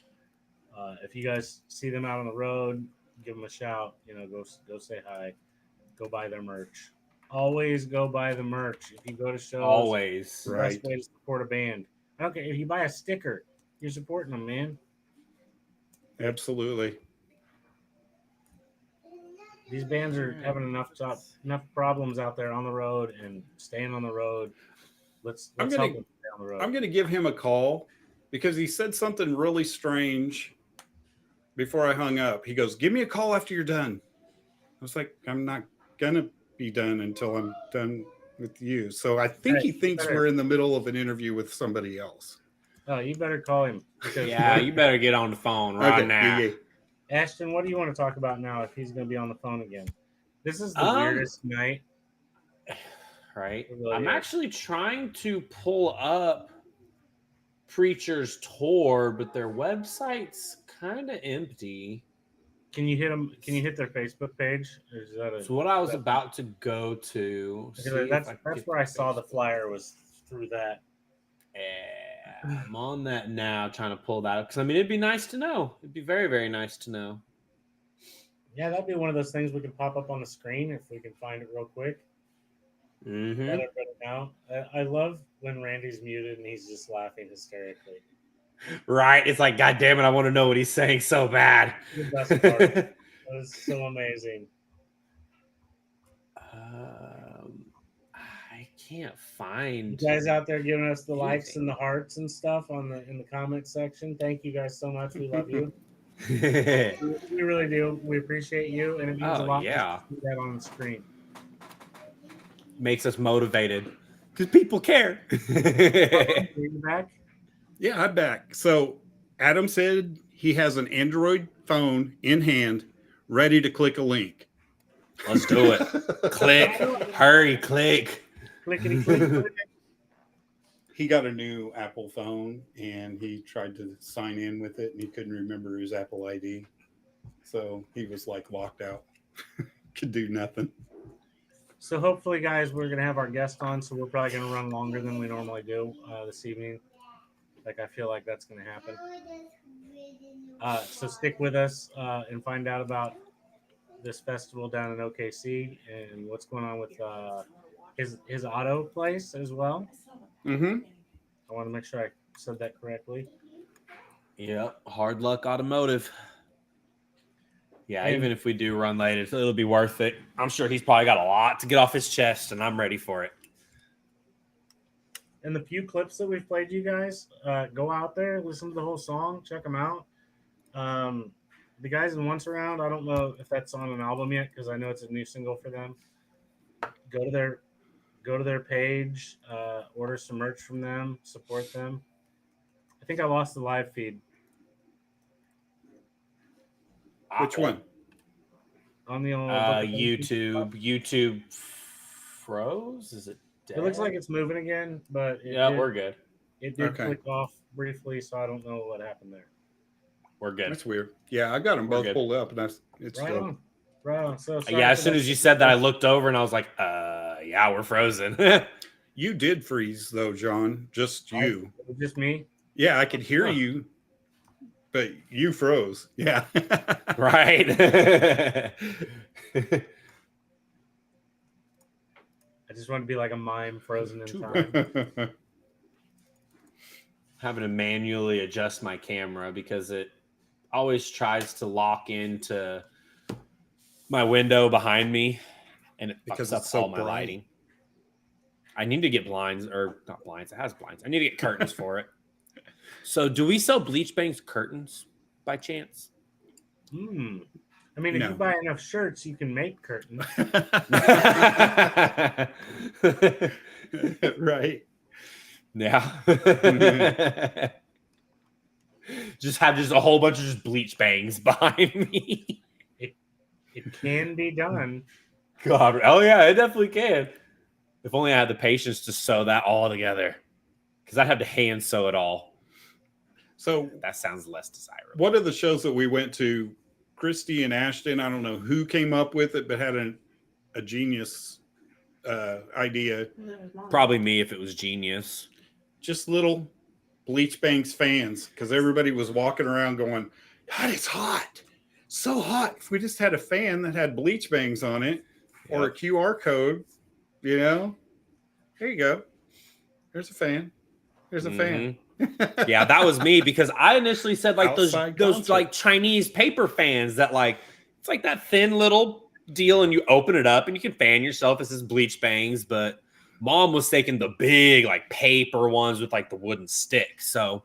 if you guys see them out on the road, give them a shout. Go say hi. Go buy their merch. Always go buy the merch. If you go to shows, Always. it's the Right. best way to support a band. Okay, if you buy a sticker, you're supporting them, man. absolutely. These bands are having enough problems out there on the road and staying on the road. Let's I'm help gonna- them stay on the road. I'm going to give him a call because he said something really strange before I hung up. He goes, "Give me a call after you're done." I was like, "I'm not going to be done until I'm done with you." So I think he thinks better. we're in the middle of an interview with somebody else. Oh, you better call him. Because Yeah, you better get on the phone right Okay, now. yeah. Ashton, what do you want to talk about now if he's going to be on the phone again? This is the Um, weirdest night. Right. It really I'm is. actually trying to pull up Preacher's tour, but their website's kind of empty. Can you hit them? Can you hit their Facebook page? Or is that So what I was about to go to. see if that's I can that's get where their I saw the Facebook. flyer was through that. Yeah, I'm on that now, trying to pull that up because it'd be nice to know. It'd be very, very nice to know. Yeah, that'd be one of those things we can pop up on the screen if we can find it real quick. Mm-hmm. Let everybody know. I love when Randy's muted and he's just laughing hysterically. Right? It's like, God damn it, I want to know what he's saying so bad. The best part. That was so amazing. I can't You find. guys out there giving us the likes anything. and the hearts and stuff in the comment section. Thank you guys so much. We love you. We really do. We appreciate you, and it means a Oh, lot yeah. to see that on the screen. Makes us motivated because people care. Are you back? Yeah, I'm back. So Adam said he has an Android phone in hand, ready to click a link. Let's do it. Click. Hurry, click. Clickety click. click. He got a new Apple phone and he tried to sign in with it and he couldn't remember his Apple ID. So he was like locked out. Could do nothing. So hopefully, guys, we're gonna have our guest on. So we're probably gonna run longer than we normally do this evening. Like I feel like that's gonna happen. So stick with us and find out about this festival down in OKC and what's going on with his auto place as well. Mm-hmm. I want to make sure I said that correctly. Yep. Hard luck automotive. Yeah, And- even if we do run late, it'll be worth it. I'm sure he's probably got a lot to get off his chest, and I'm ready for it. And the few clips that we've played, you guys, go out there, listen to the whole song, check them out. The guys in Once Around, I don't know if that's on an album yet because I know it's a new single for them. Go to their page, order some merch from them, support them. I think I lost the live feed Which one? on the old YouTube froze. Is it dead? It looks like it's moving again, but we're good. It did Okay. click off briefly, so I don't know what happened there. We're good. That's weird. Yeah, I got them We're both good. pulled up and it's Right still on. Right on. So sorry Yeah, as for soon that. as you said that, I looked over and I was like, yeah, we're frozen. You did freeze though, John. Just you. It was just me. Yeah, I could hear Huh. you, but you froze. Yeah. Right. I just want to be like a mime frozen in time. Having to manually adjust my camera because it always tries to lock into my window behind me and it Because fucks up it's so all my bright. lighting. I need to get blinds, or not blinds, it has blinds. I need to get curtains for it. So do we sell BleachBANGS curtains by chance? I mean, if No. you buy enough shirts, you can make curtains. Right. Yeah. Just have a whole bunch of just BleachBANGS behind me. It can be done. God, oh yeah, it definitely can. If only I had the patience to sew that all together, because I'd have to hand sew it all. So That sounds less desirable. one of the shows that we went to, Christy and Ashton, I don't know who came up with it, but had a genius idea. Probably me if it was genius. Just little BleachBANGS fans, because everybody was walking around going, God, it's hot. So hot. If we just had a fan that had BleachBANGS on it or a QR code, there you go. There's a fan. There's a fan. Yeah, that was me because I initially said like those Outside concert. like Chinese paper fans that like it's like that thin little deal and you open it up and you can fan yourself. This is BleachBANGS, but Mom was taking the big like paper ones with like the wooden stick. So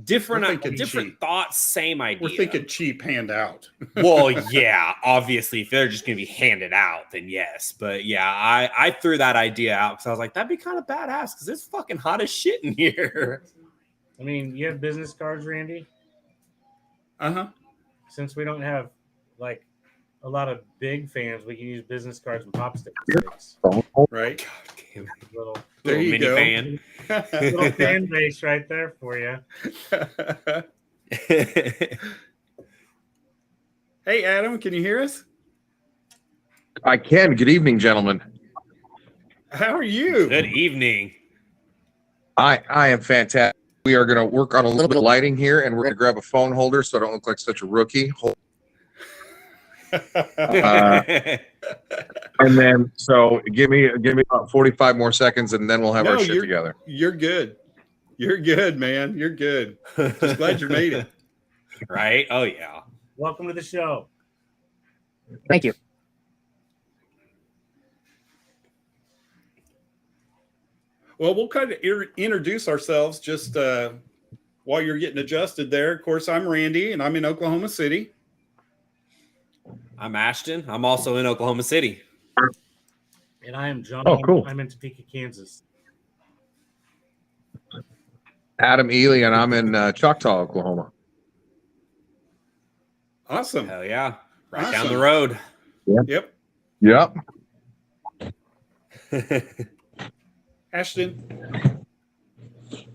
different We're thinking different cheap. thoughts, same idea. We're thinking cheap handout. Well, yeah, obviously, if they're just going to be handed out, then yes. But yeah, I threw that idea out because I was like, that'd be kind of badass because it's fucking hot as shit in here. I mean, you have business cards, Randy? Uh-huh. Since we don't have like a lot of big fans, we can use business cards and pop sticks. Right. God damn it. Little There you mini go. fan. little fan base right there for you. Hey, Adam, can you hear us? I can. Good evening, gentlemen. How are you? Good evening. I am fantastic. We are going to work on a little bit of lighting here, and we're going to grab a phone holder so I don't look like such a rookie. And then, so give me about 45 more seconds, and then we'll have our No, shit together. You're good. You're good, man. You're good. Just glad you made it. Right? Oh, yeah. Welcome to the show. Thank you. Well, we'll kind of introduce ourselves just while you're getting adjusted there. Of course, I'm Randy, and I'm in Oklahoma City. I'm Ashton. I'm also in Oklahoma City. And I am John. Oh, cool. I'm in Topeka, Kansas. Adam Ely, and I'm in Choctaw, Oklahoma. Awesome. Hell yeah. Right down Awesome. the road. Yep. Yep. Ashton,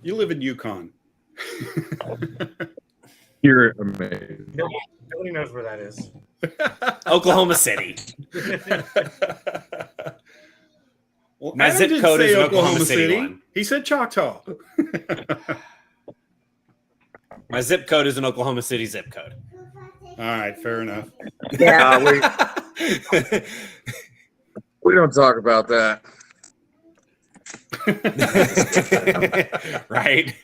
you live in Yukon. You're amazing. Nobody knows where that is. Oklahoma City. Well, My Adam zip didn't code say is an Oklahoma City one. He said Choctaw. My zip code is an Oklahoma City zip code. All right, fair enough. Yeah, we don't talk about that. Right.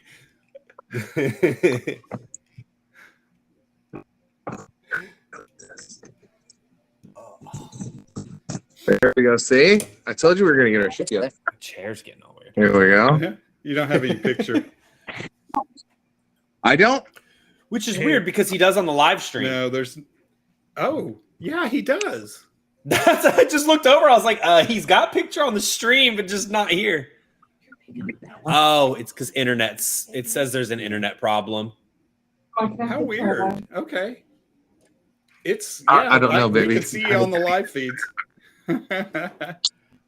There we go. See, I told you we were gonna get our shit together. Chair's getting all weird. Here we go. You don't have any picture. I don't. Which is weird because he does on the live stream. No, there's. Oh, yeah, he does. That's, I just looked over. I was like, he's got picture on the stream, but just not here. Oh, it's because internet's. It says there's an internet problem. How weird. Okay. It's. I don't know, we baby. can see you on the live feeds.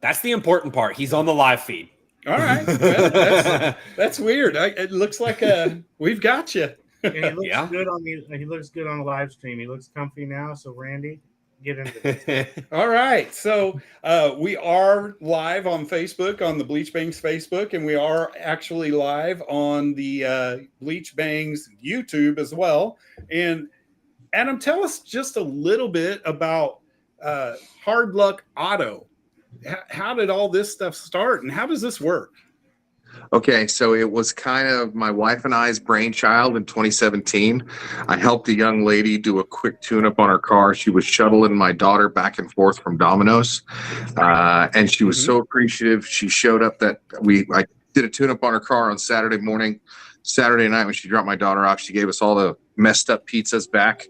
That's the important part. He's on the live feed. All right. Well, that's weird. It looks like we've got you. And he looks Yeah. good on the. He looks good on the live stream. He looks comfy now. So Randy, get into this. All right. So we are live on Facebook, on the BleachBANGS Facebook, and we are actually live on the BleachBANGS YouTube as well. And Adam, tell us just a little bit about Hard Luck Auto. How did all this stuff start, and how does this work? Okay, so it was kind of my wife and I's brainchild in 2017. I helped a young lady do a quick tune-up on her car. She was shuttling my daughter back and forth from Domino's, and she was so appreciative. She showed up that I did a tune-up on her car on Saturday morning. Saturday night when she dropped my daughter off, she gave us all the messed up pizzas back.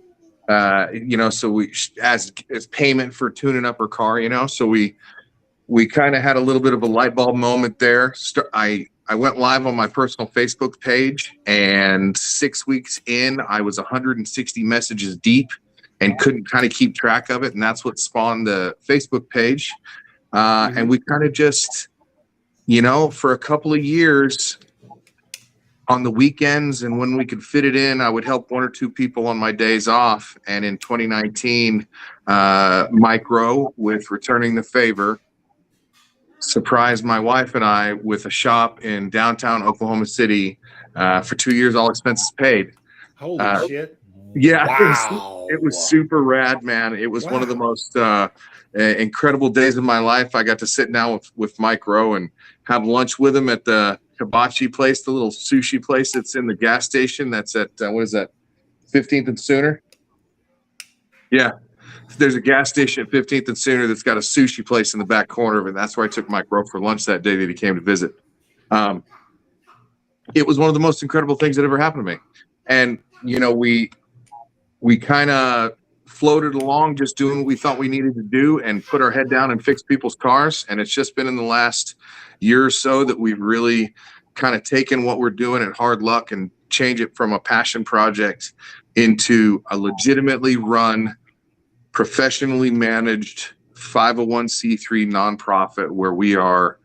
So we, as payment for tuning up her car, so we kind of had a little bit of a light bulb moment there. I went live on my personal Facebook page, and 6 weeks in, I was 160 messages deep and couldn't kind of keep track of it. And that's what spawned the Facebook page. And we kind of just, for a couple of years on the weekends and when we could fit it in, I would help one or two people on my days off. And in 2019, Mike Rowe, with Returning the Favor, surprised my wife and I with a shop in downtown Oklahoma City for 2 years, all expenses paid. Holy shit. Yeah, Wow. it was super rad, man. It was one of the most incredible days of my life. I got to sit down with Mike Rowe and have lunch with him at the hibachi place, the little sushi place that's in the gas station. That's at, what is that, 15th and Sooner? Yeah. There's a gas station at 15th and Sooner that's got a sushi place in the back corner of it. That's where I took Mike Rowe for lunch that day that he came to visit. It was one of the most incredible things that ever happened to me. And, we kind of floated along just doing what we thought we needed to do and put our head down and fix people's cars. And it's just been in the last year or so that we've really kind of taken what we're doing at Hard Luck and change it from a passion project into a legitimately run, professionally managed 501c3 nonprofit where we are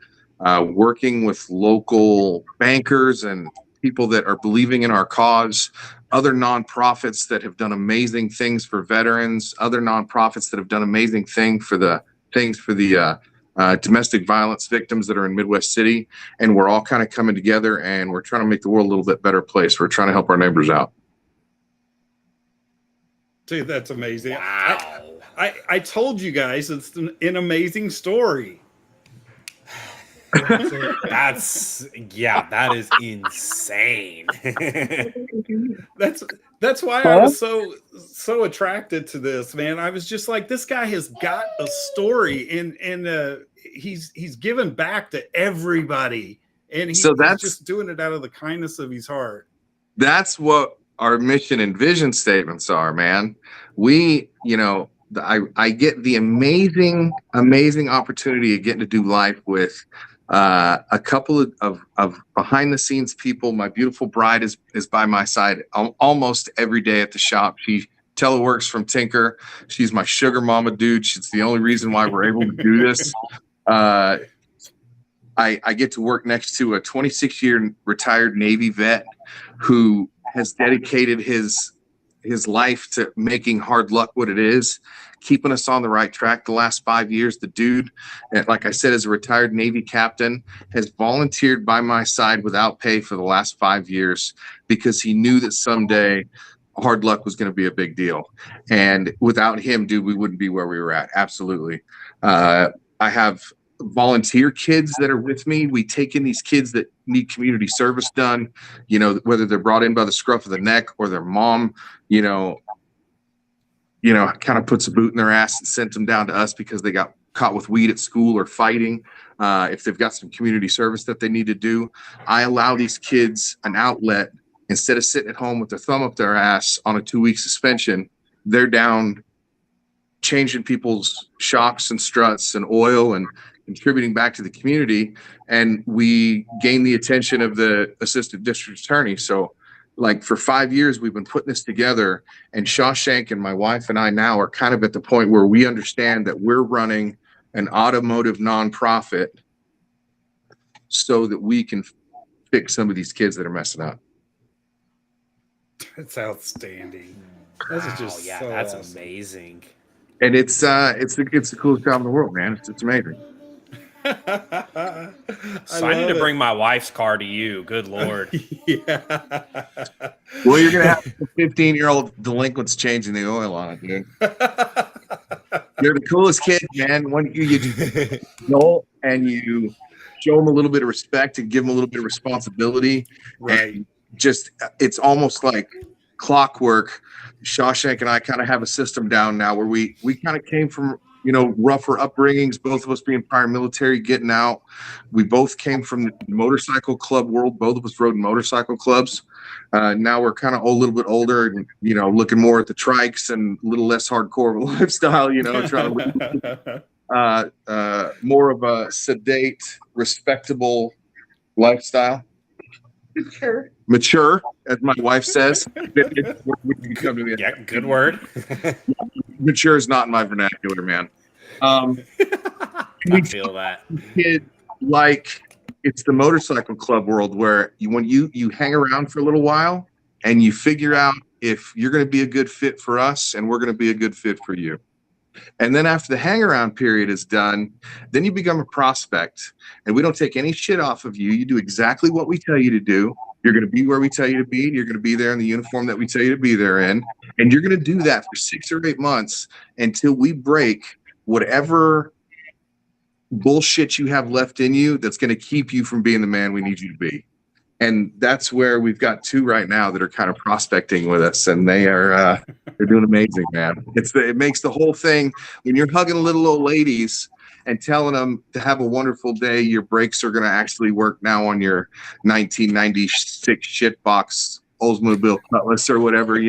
working with local bankers and people that are believing in our cause, other nonprofits that have done amazing things for veterans, other nonprofits that have done amazing things for the domestic violence victims that are in Midwest City. And we're all kind of coming together and we're trying to make the world a little bit better place. We're trying to help our neighbors out. Dude, that's amazing. Wow. I told you guys it's an amazing story. That is insane. That's That's why I was so attracted to this, man. I was just like, this guy has got a story, and he's given back to everybody, and he's just doing it out of the kindness of his heart. That's what our mission and vision statements are, man. We, I get the amazing opportunity of getting to do life with a couple of behind the scenes people. My beautiful bride is by my side almost every day at the shop. She teleworks from Tinker. She's my sugar mama, dude. She's the only reason why we're able to do this. I get to work next to a 26-year retired Navy vet who has dedicated his life to making Hard Luck what it is, keeping us on the right track the last 5 years. The dude, like I said, is a retired Navy captain, has volunteered by my side without pay for the last 5 years because he knew that someday Hard Luck was going to be a big deal. And without him, dude, we wouldn't be where we were at. Absolutely. I have volunteer kids that are with me. We take in these kids that need community service done, whether they're brought in by the scruff of the neck or their mom, kind of puts a boot in their ass and sent them down to us because they got caught with weed at school or fighting. If they've got some community service that they need to do, I allow these kids an outlet. Instead of sitting at home with their thumb up their ass on a 2-week suspension, they're down changing people's shocks and struts and oil and contributing back to the community. And we gain the attention of the assistant district attorney. So like for 5 years, we've been putting this together, and Shawshank and my wife and I now are kind of at the point where we understand that we're running an automotive nonprofit so that we can fix some of these kids that are messing up. That's outstanding. That's just that's awesome. amazing. And it's the coolest job in the world, man. It's amazing. So I need to bring my wife's car to you. Good Lord. Yeah. Well, you're gonna have 15-year-old delinquents changing the oil on it, dude. You're the coolest kid, man. When you go and you show them a little bit of respect and give them a little bit of responsibility, Right. and just it's almost like clockwork. Shawshank and I kind of have a system down now where we kind of came from rougher upbringings, both of us being prior military, getting out. We both came from the motorcycle club world. Both of us rode in motorcycle clubs. Now we're kind of a little bit older and, looking more at the trikes and a little less hardcore of a lifestyle, trying to more of a sedate, respectable lifestyle. Mature, as my wife says. Yeah, good word. Mature is not in my vernacular, man. I feel that. It's the motorcycle club world where when you hang around for a little while and you figure out if you're going to be a good fit for us and we're going to be a good fit for you. And then after the hang around period is done, then you become a prospect, and we don't take any shit off of you. You do exactly what we tell you to do. You're going to be where we tell you to be. You're going to be there in the uniform that we tell you to be there in. And you're going to do that for 6 or 8 months until we break whatever bullshit you have left in you that's going to keep you from being the man we need you to be. And that's where we've got 2 right now that are kind of prospecting with us, and they are they're doing amazing, man. It makes the whole thing, when you're hugging little old ladies and telling them to have a wonderful day, your brakes are going to actually work now on your 1996 shitbox Oldsmobile Cutlass or whatever,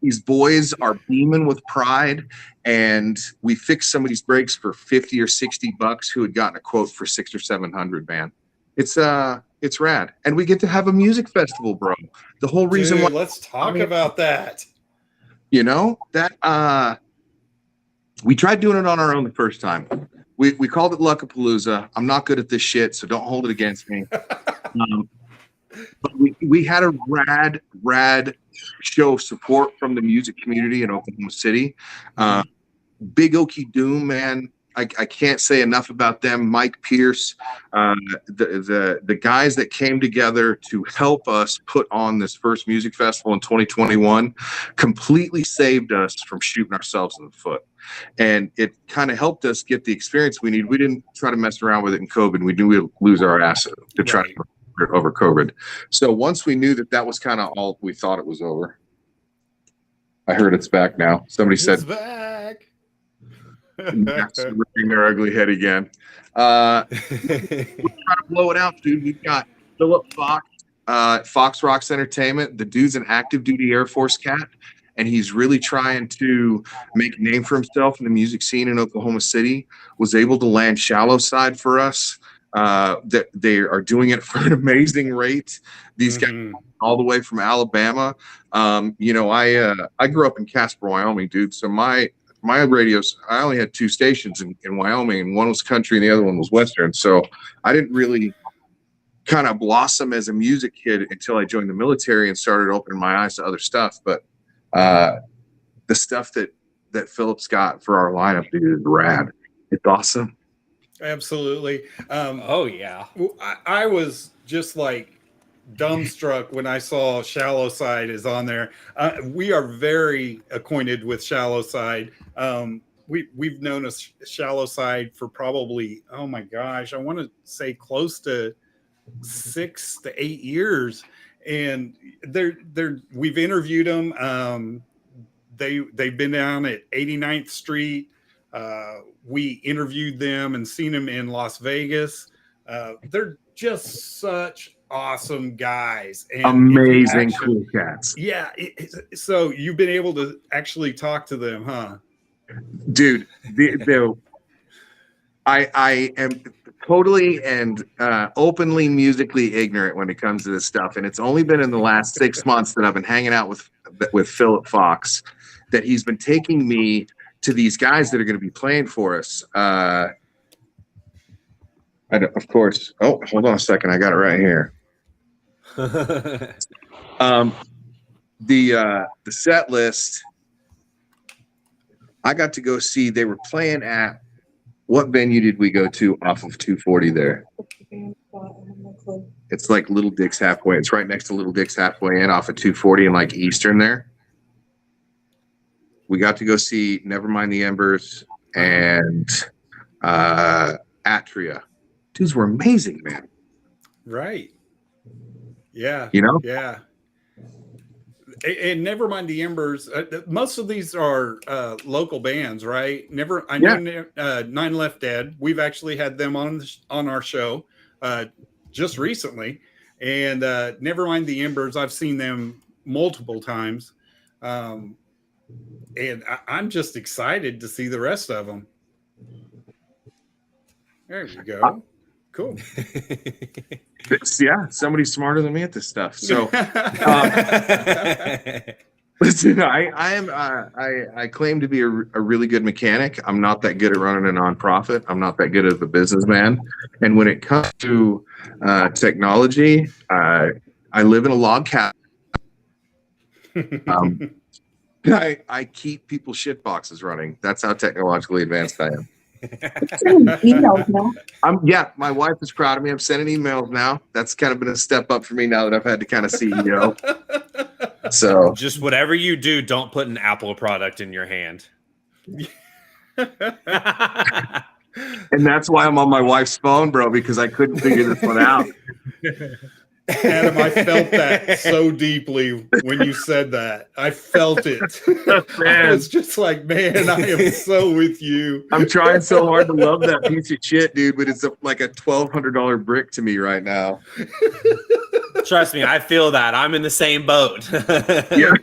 These boys are beaming with pride, and we fixed somebody's brakes for $50 or $60 who had gotten a quote for $600 or $700, man. It's rad. And we get to have a music festival, bro. The whole reason why. Let's talk about that. We tried doing it on our own the first time. We called it Luckapalooza. I'm not good at this shit, so don't hold it against me. But we had a rad show of support from the music community in Oklahoma City. Big Okie Doom, man. I can't say enough about them. Mike Pierce, the guys that came together to help us put on this first music festival in 2021 completely saved us from shooting ourselves in the foot. And it kind of helped us get the experience we need. We didn't try to mess around with it in COVID. We knew we'd lose our ass to try to over COVID. So once we knew that that was kind of all we thought it was over. I heard it's back now. Somebody It's said back. that's rearing their ugly head again. We're trying to blow it out, dude. We've got Philip Fox, Fox Rocks Entertainment. The dude's an active duty Air Force cat, and he's really trying to make a name for himself in the music scene in Oklahoma City. Was able to land Shallow Side for us. That they are doing it for an amazing rate. These guys all the way from Alabama. You know, I grew up in Casper, Wyoming, dude. So my radios, I only had 2 stations in Wyoming, and one was country and the other one was Western. So I didn't really kind of blossom as a music kid until I joined the military and started opening my eyes to other stuff. But the stuff that Philip's got for our lineup, dude, is rad. It's awesome. Absolutely. Oh yeah. I was just like dumbstruck when I saw Shallow Side is on there. We are very acquainted with Shallow Side. We've known a Shallow Side for probably, oh my gosh, I want to say close to 6 to 8 years, and we've interviewed them. They've been down at 89th Street. We interviewed them and seen them in Las Vegas. They're just such awesome guys. And amazing, cool cats. Yeah. So you've been able to actually talk to them, huh? Dude, I am totally and openly musically ignorant when it comes to this stuff. And it's only been in the last 6 months that I've been hanging out with Philip Fox that he's been taking me to these guys that are going to be playing for us. Of course. Oh, hold on a second. I got it right here. The set list, I got to go see. They were playing at, what venue did we go to off of 240 there? It's like Little Dick's Halfway. It's right next to Little Dick's Halfway Inn off of 240 and like Eastern there. We got to go see Nevermind the Embers and Atria. Dudes were amazing, man. Right. Yeah. You know? Yeah. And Nevermind the Embers. Most of these are local bands, right? I know Nine Left Dead. We've actually had them on our show just recently, and Nevermind the Embers. I've seen them multiple times, and I'm just excited to see the rest of them. There you go. Cool. Yeah, somebody's smarter than me at this stuff. So, listen, I claim to be a really good mechanic. I'm not that good at running a nonprofit. I'm not that good as a businessman. And when it comes to technology, I live in a log cabin. I keep people's shit boxes running. That's how technologically advanced I am. Emails now. Yeah, my wife is proud of me. I'm sending emails now. That's kind of been a step up for me now that I've had to kind of CEO. So just whatever you do, don't put an Apple product in your hand. And that's why I'm on my wife's phone, bro, because I couldn't figure this one out. Adam, I felt that so deeply when you said that. I felt it. I was just like, man, I am so with you. I'm trying so hard to love that piece of shit, dude, but it's like a $1,200 brick to me right now. Trust me, I feel that. I'm in the same boat. Yeah.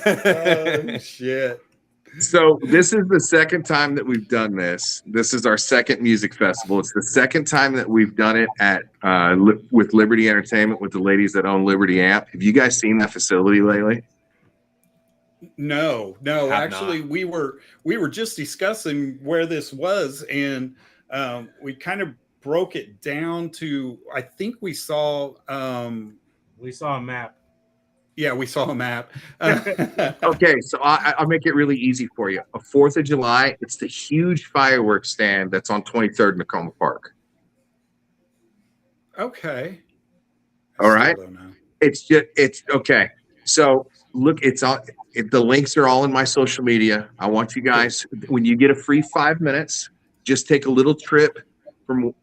Oh, shit. So this is the second time that we've done this. This is our second music festival. It's the second time that we've done it at with Liberty Entertainment with the ladies that own Liberty Amp. Have you guys seen that facility lately? No. Actually, we were just discussing where this was, and we kind of broke it down to. I think we saw. We saw a map. Yeah, we saw a map. Okay, so I'll make it really easy for you. A 4th of July, it's the huge fireworks stand that's on 23rd Nakoma Park. Okay. All right. It's okay. So look, the links are all in my social media. I want you guys, when you get a free 5 minutes, just take a little trip from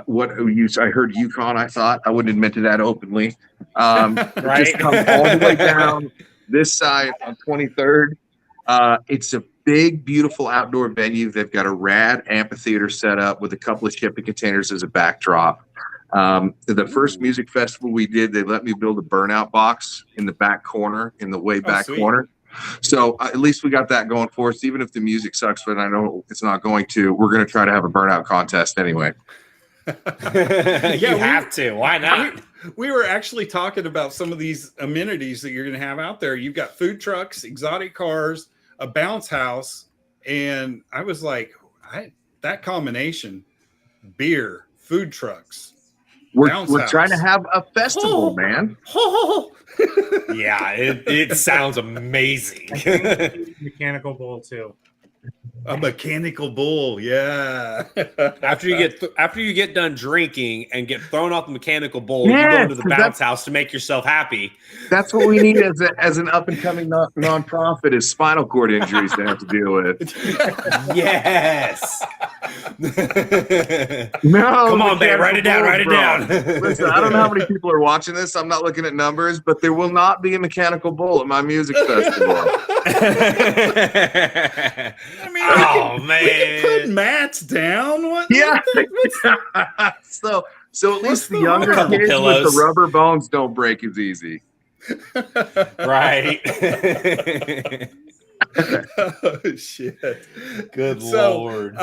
what I heard Yukon. I thought I wouldn't admit to that openly. Right. Just come all the way down this side on 23rd. It's a big, beautiful outdoor venue. They've got a rad amphitheater set up with a couple of shipping containers as a backdrop. The first music festival we did, they let me build a burnout box in the back corner, in the way back corner. So at least we got that going for us. Even if the music sucks, but I know it's not going to, we're going to try to have a burnout contest anyway. You have to. Why not? We were actually talking about some of these amenities that you're going to have out there. You've got food trucks, exotic cars, a bounce house, and I was like, that combination, beer, food trucs. We're trying to have a festival, Oh. man. Yeah, it sounds amazing. Mechanical bull too. A mechanical bull, yeah. After you get done drinking and get thrown off the mechanical bull, you go Yes, into the 'cause bounce house to make yourself happy. That's what we need as an up and coming nonprofit is spinal cord injuries to have to deal with. Yes. No, Come on, babe, write it down. Write it bro. down. Listen, I don't know how many people are watching this. I'm not looking at numbers, but there will not be a mechanical bull at my music festival. I mean, Oh, we can put man. mats down. What? Yeah. So at least the younger Couple kids with pillows. the rubber bones don't break as easy. Right. Oh, shit. Good So, Lord.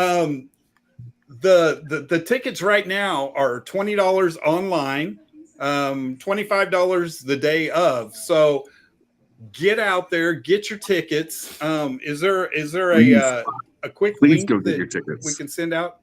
The tickets right now are $20 online, $25 the day of. So get out there, get your tickets. Is there a quick Please link go get that your tickets. we can send out?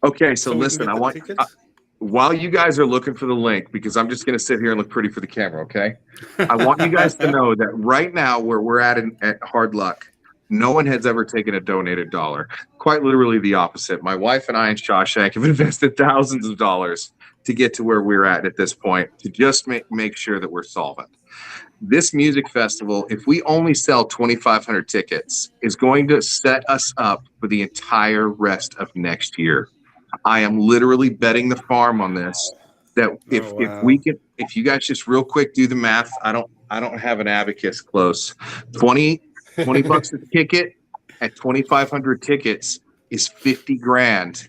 Okay, so we can listen, get I the want tickets? while you guys are looking for the link, because I'm just going to sit here and look pretty for the camera, okay? I want you guys to know that right now, where we're at Hard Luck, no one has ever taken a donated dollar. Quite literally the opposite. My wife and I and Shawshank have invested thousands of dollars to get to where we're at this point, to just make sure that we're solvent. This music festival, if we only sell 2,500 tickets, is going to set us up for the entire rest of next year. I am literally betting the farm on this. That if you guys just real quick do the math, I don't have an abacus close. 20 bucks a ticket at 2,500 tickets is 50 grand.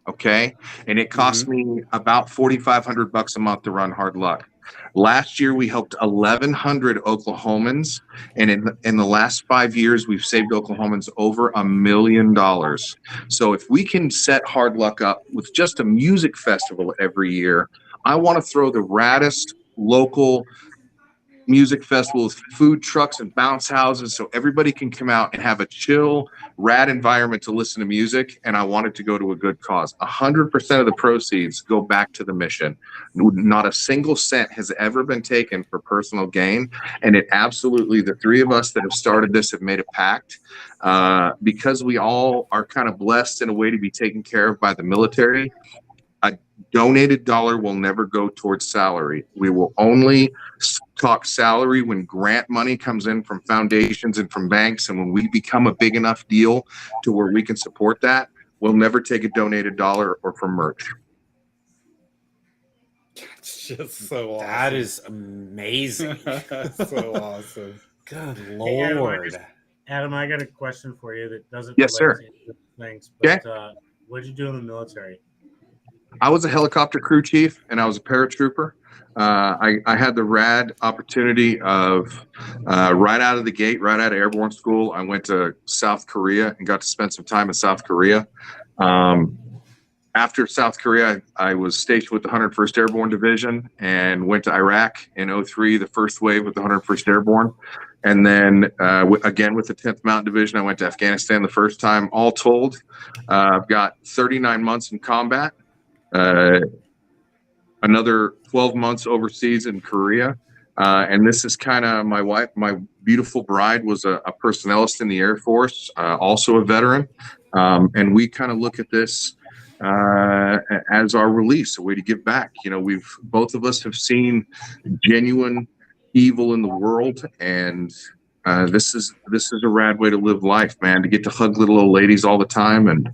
Okay. And it cost me about 4,500 bucks a month to run Hard Luck. Last year, we helped 1,100 Oklahomans. And in the last 5 years, we've saved Oklahomans over $1 million. So if we can set Hard Luck up with just a music festival every year, I want to throw the raddest local music festival with food trucks and bounce houses so everybody can come out and have a chill, rad environment to listen to music. And I want it to go to a good cause. 100% of the proceeds go back to the mission. Not a single cent has ever been taken for personal gain. And it absolutely, the three of us that have started this have made a pact because we all are kind of blessed in a way to be taken care of by the military. A donated dollar will never go towards salary. We will only talk salary when grant money comes in from foundations and from banks. And when we become a big enough deal to where we can support that, we'll never take a donated dollar or from merch. It's just so awesome. That is amazing. So awesome. Good Hey, Lord. Adam, I got a question for you that doesn't Yes, sir. relate to things. But what did you do in the military? I was a helicopter crew chief and I was a paratrooper. I had the rad opportunity of right out of the gate, right out of airborne school, I went to South Korea and got to spend some time in South Korea. After South Korea, I was stationed with the 101st Airborne Division and went to Iraq in 2003, the first wave with the 101st Airborne. And then again with the 10th Mountain Division, I went to Afghanistan the first time. All told, I've got 39 months in combat. Another 12 months overseas in Korea. And this is kind of my wife, my beautiful bride was a personnelist in the Air Force, also a veteran. And we kind of look at this as our release, a way to give back. You know, both of us have seen genuine evil in the world, and This is a rad way to live life, man. To get to hug little old ladies all the time and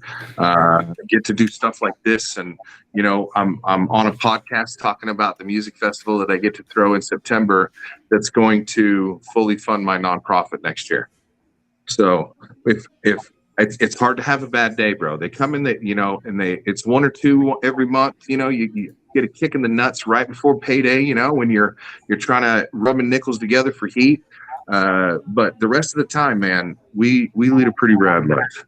get to do stuff like this. And you know, I'm on a podcast talking about the music festival that I get to throw in September. That's going to fully fund my nonprofit next year. So if it's hard to have a bad day, bro. They come in, and it's one or two every month. You know, you get a kick in the nuts right before payday. You know, when you're trying to rubbing nickels together for heat. But the rest of the time, man, we lead a pretty rad life.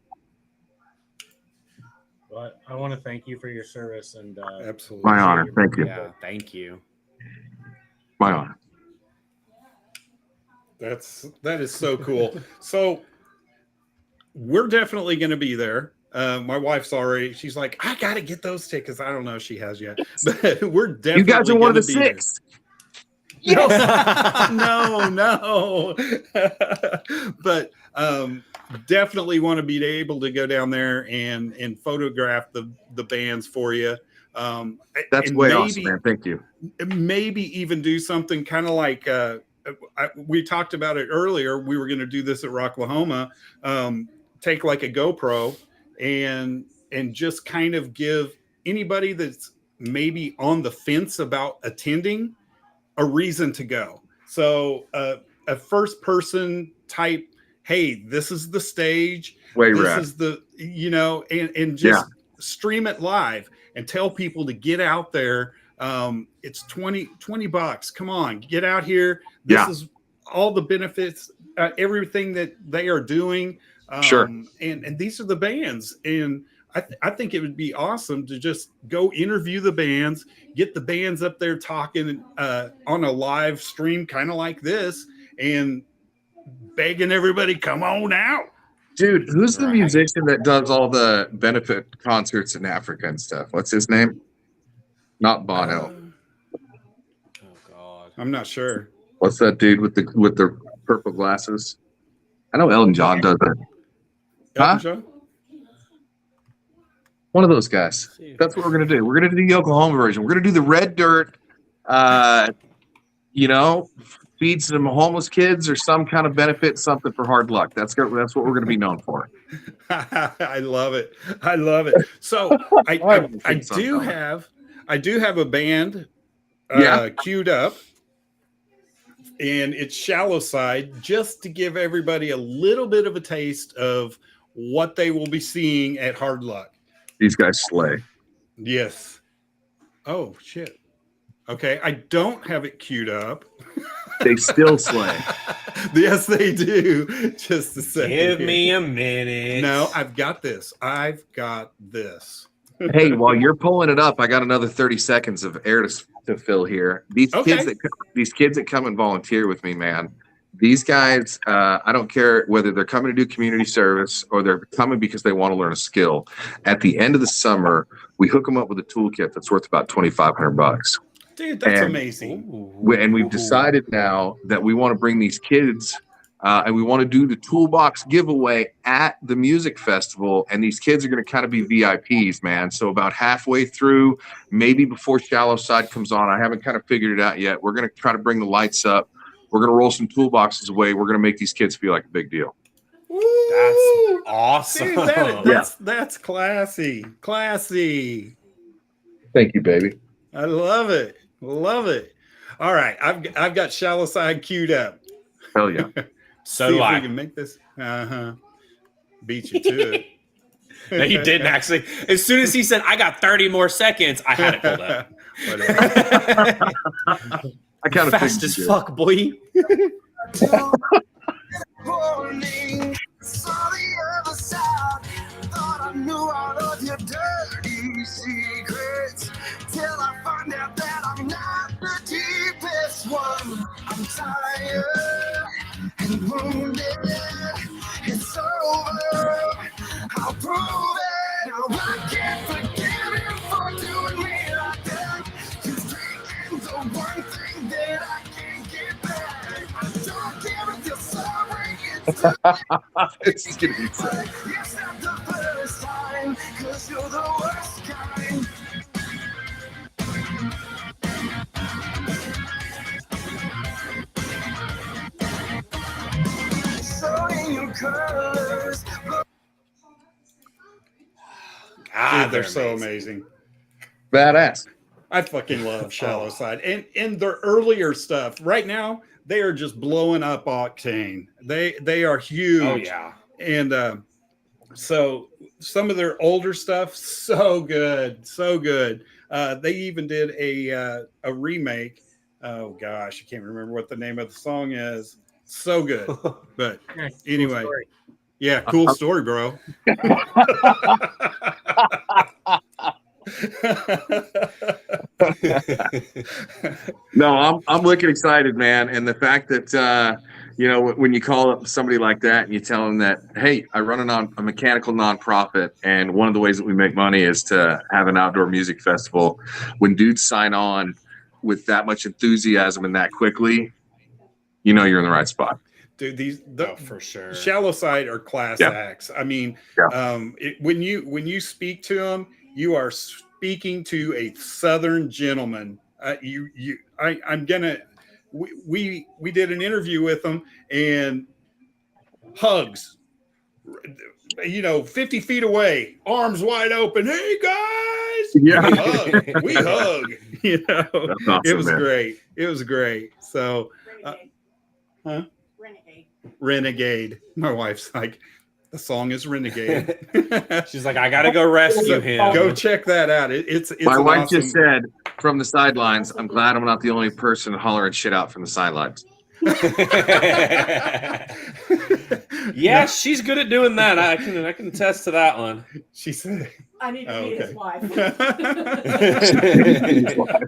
Well, I want to thank you for your service and Absolutely. My honor. Thank you. Yeah, thank you. My honor. That is so cool. So we're definitely going to be there. My wife's already. She's like, I got to get those tickets. I don't know if she has yet, but we're definitely. You guys are one of the gonna be 6. Yes. No. But definitely want to be able to go down there and photograph the bands for you. That's way awesome, man. Thank you. Maybe even do something kind of like we talked about it earlier. We were going to do this at Rocklahoma. Take like a GoPro and just kind of give anybody that's maybe on the fence about attending a reason to go. So a first person type, hey, this is the stage. This rad. is the, and just stream it live and tell people to get out there. It's $20. Come on, get out here. This is all the benefits, everything that they are doing. Sure. And these are the bands. And I think it would be awesome to just go interview the bands, get the bands up there talking on a live stream, kind of like this, and begging everybody, come on out. Dude, who's the musician that does all the benefit concerts in Africa and stuff? What's his name? Not Bono. Oh God, I'm not sure. What's that dude with the purple glasses? I know Elton John does it. Elton John? One of those guys. That's what we're gonna do. We're gonna do the Oklahoma version. We're gonna do the red dirt. Feed some homeless kids or some kind of benefit, something for hard luck. That's what we're gonna be known for. I love it. So I do have a band queued up, and it's Shallow Side, just to give everybody a little bit of a taste of what they will be seeing at Hard Luck. These guys slay. Yes. Oh shit. Okay, I don't have it queued up. They still slay. Yes, they do. Just a second. give me a minute. No, I've got this. Hey, while you're pulling it up, I got another 30 seconds of air to fill here. These kids that come and volunteer with me, man. These guys, I don't care whether they're coming to do community service or they're coming because they want to learn a skill. At the end of the summer, we hook them up with a toolkit that's worth about $2,500. Dude, that's amazing. And we've decided now that we want to bring these kids and we want to do the toolbox giveaway at the music festival. And these kids are going to kind of be VIPs, man. So about halfway through, maybe before Shallow Side comes on, I haven't kind of figured it out yet. We're going to try to bring the lights up. We're going to roll some toolboxes away. We're going to make these kids feel like a big deal. That's awesome. Dude, that's classy. Thank you, baby. I love it. All right, I've got Shallow Side queued up. Hell yeah. So See do if I. we can make this. Beat you to it. No, he didn't actually. As soon as he said, I got 30 more seconds, I had it pulled up. I kind of Fast as fuck, boy. Morning, saw the other side. Thought I knew all of your dirty secrets. Till I find out that I'm not the deepest one. I'm tired and wounded. It's over. I'll prove it. Now I can't forgive him for doing me like that. 'Cause drinking the one thing that I can't get back. I don't care if you're sorry. It's gonna be sick. It's not the first time, 'cause you're the worst kind. curse. God, Dude, they're so amazing. Badass. I fucking love Shallow Side. And their earlier stuff right now, they are just blowing up Octane. They are huge. Oh yeah. And so some of their older stuff, so good, so good. They even did a remake. Oh gosh, I can't remember what the name of the song is. So good. But Yeah, cool anyway, story. yeah, cool story, bro. No, I'm looking excited, man. And the fact that when you call up somebody like that and you tell them that, hey, I run a mechanical nonprofit, and one of the ways that we make money is to have an outdoor music festival. When dudes sign on with that much enthusiasm and that quickly, you know you're in the right spot. Dude, for sure. Shallow Side are class acts. I mean, when you speak to them, you are speaking to a Southern gentleman. We did an interview with them, and hugs, 50 feet away, arms wide open. Hey guys, Yeah. we hug. That's awesome, It was man. great. It was great. So, Renegade. My wife's like, the song is Renegade. She's like, I gotta go rescue him. Go check that out. It's My an wife awesome... just said from the sidelines, I'm glad I'm not the only person hollering shit out from the sidelines. Yeah, she's good at doing that. I can attest to that one. She said, I need to meet his wife. okay.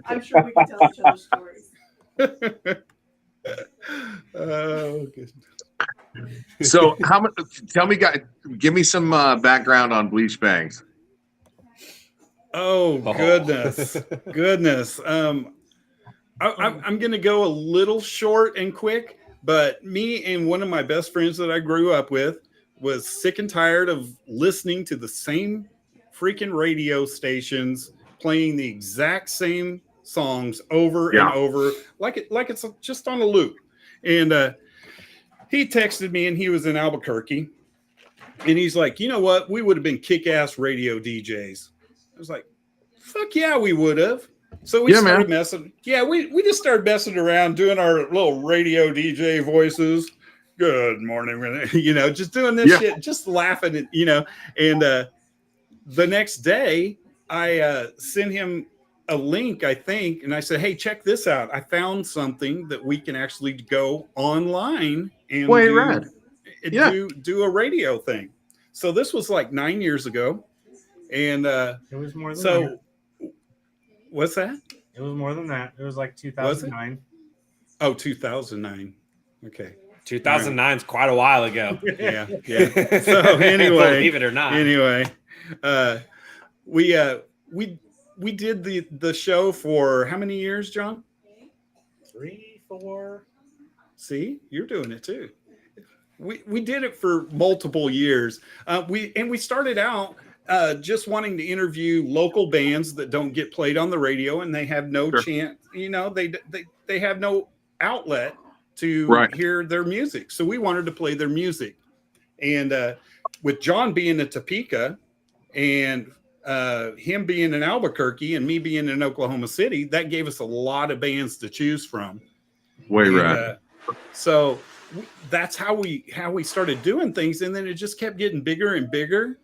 I'm sure we can tell each other stories. Oh, good. So how much? Tell me, guys, give me some background on BleachBANGS. Oh goodness. I'm going to go a little short and quick, but me and one of my best friends that I grew up with was sick and tired of listening to the same freaking radio stations playing the exact same songs over and over, like it's just on a loop. And he texted me, and he was in Albuquerque, and he's like, you know what? We would have been kick-ass radio DJs. I was like, fuck yeah, we would have. So we started messing. Yeah, we just started messing around, doing our little radio DJ voices. Good morning, just doing this shit, just laughing at, And the next day, I sent him a link, I think, and I said, hey, check this out. I found something that we can actually go online and do a radio thing. So this was like 9 years ago. And it was more than that. What's that? It was more than that. It was like 2009. Oh, 2009. Okay. 2009 is quite a while ago. Yeah. So anyway, believe it or not. Anyway, we did the show for how many years, John? 3, 4. See, you're doing it too. We did it for multiple years. We started out just wanting to interview local bands that don't get played on the radio, and they have no chance. They have no outlet to hear their music. So we wanted to play their music, and with John being in Topeka, and him being in Albuquerque, and me being in Oklahoma City, that gave us a lot of bands to choose from. So that's how we started doing things, and then it just kept getting bigger and bigger.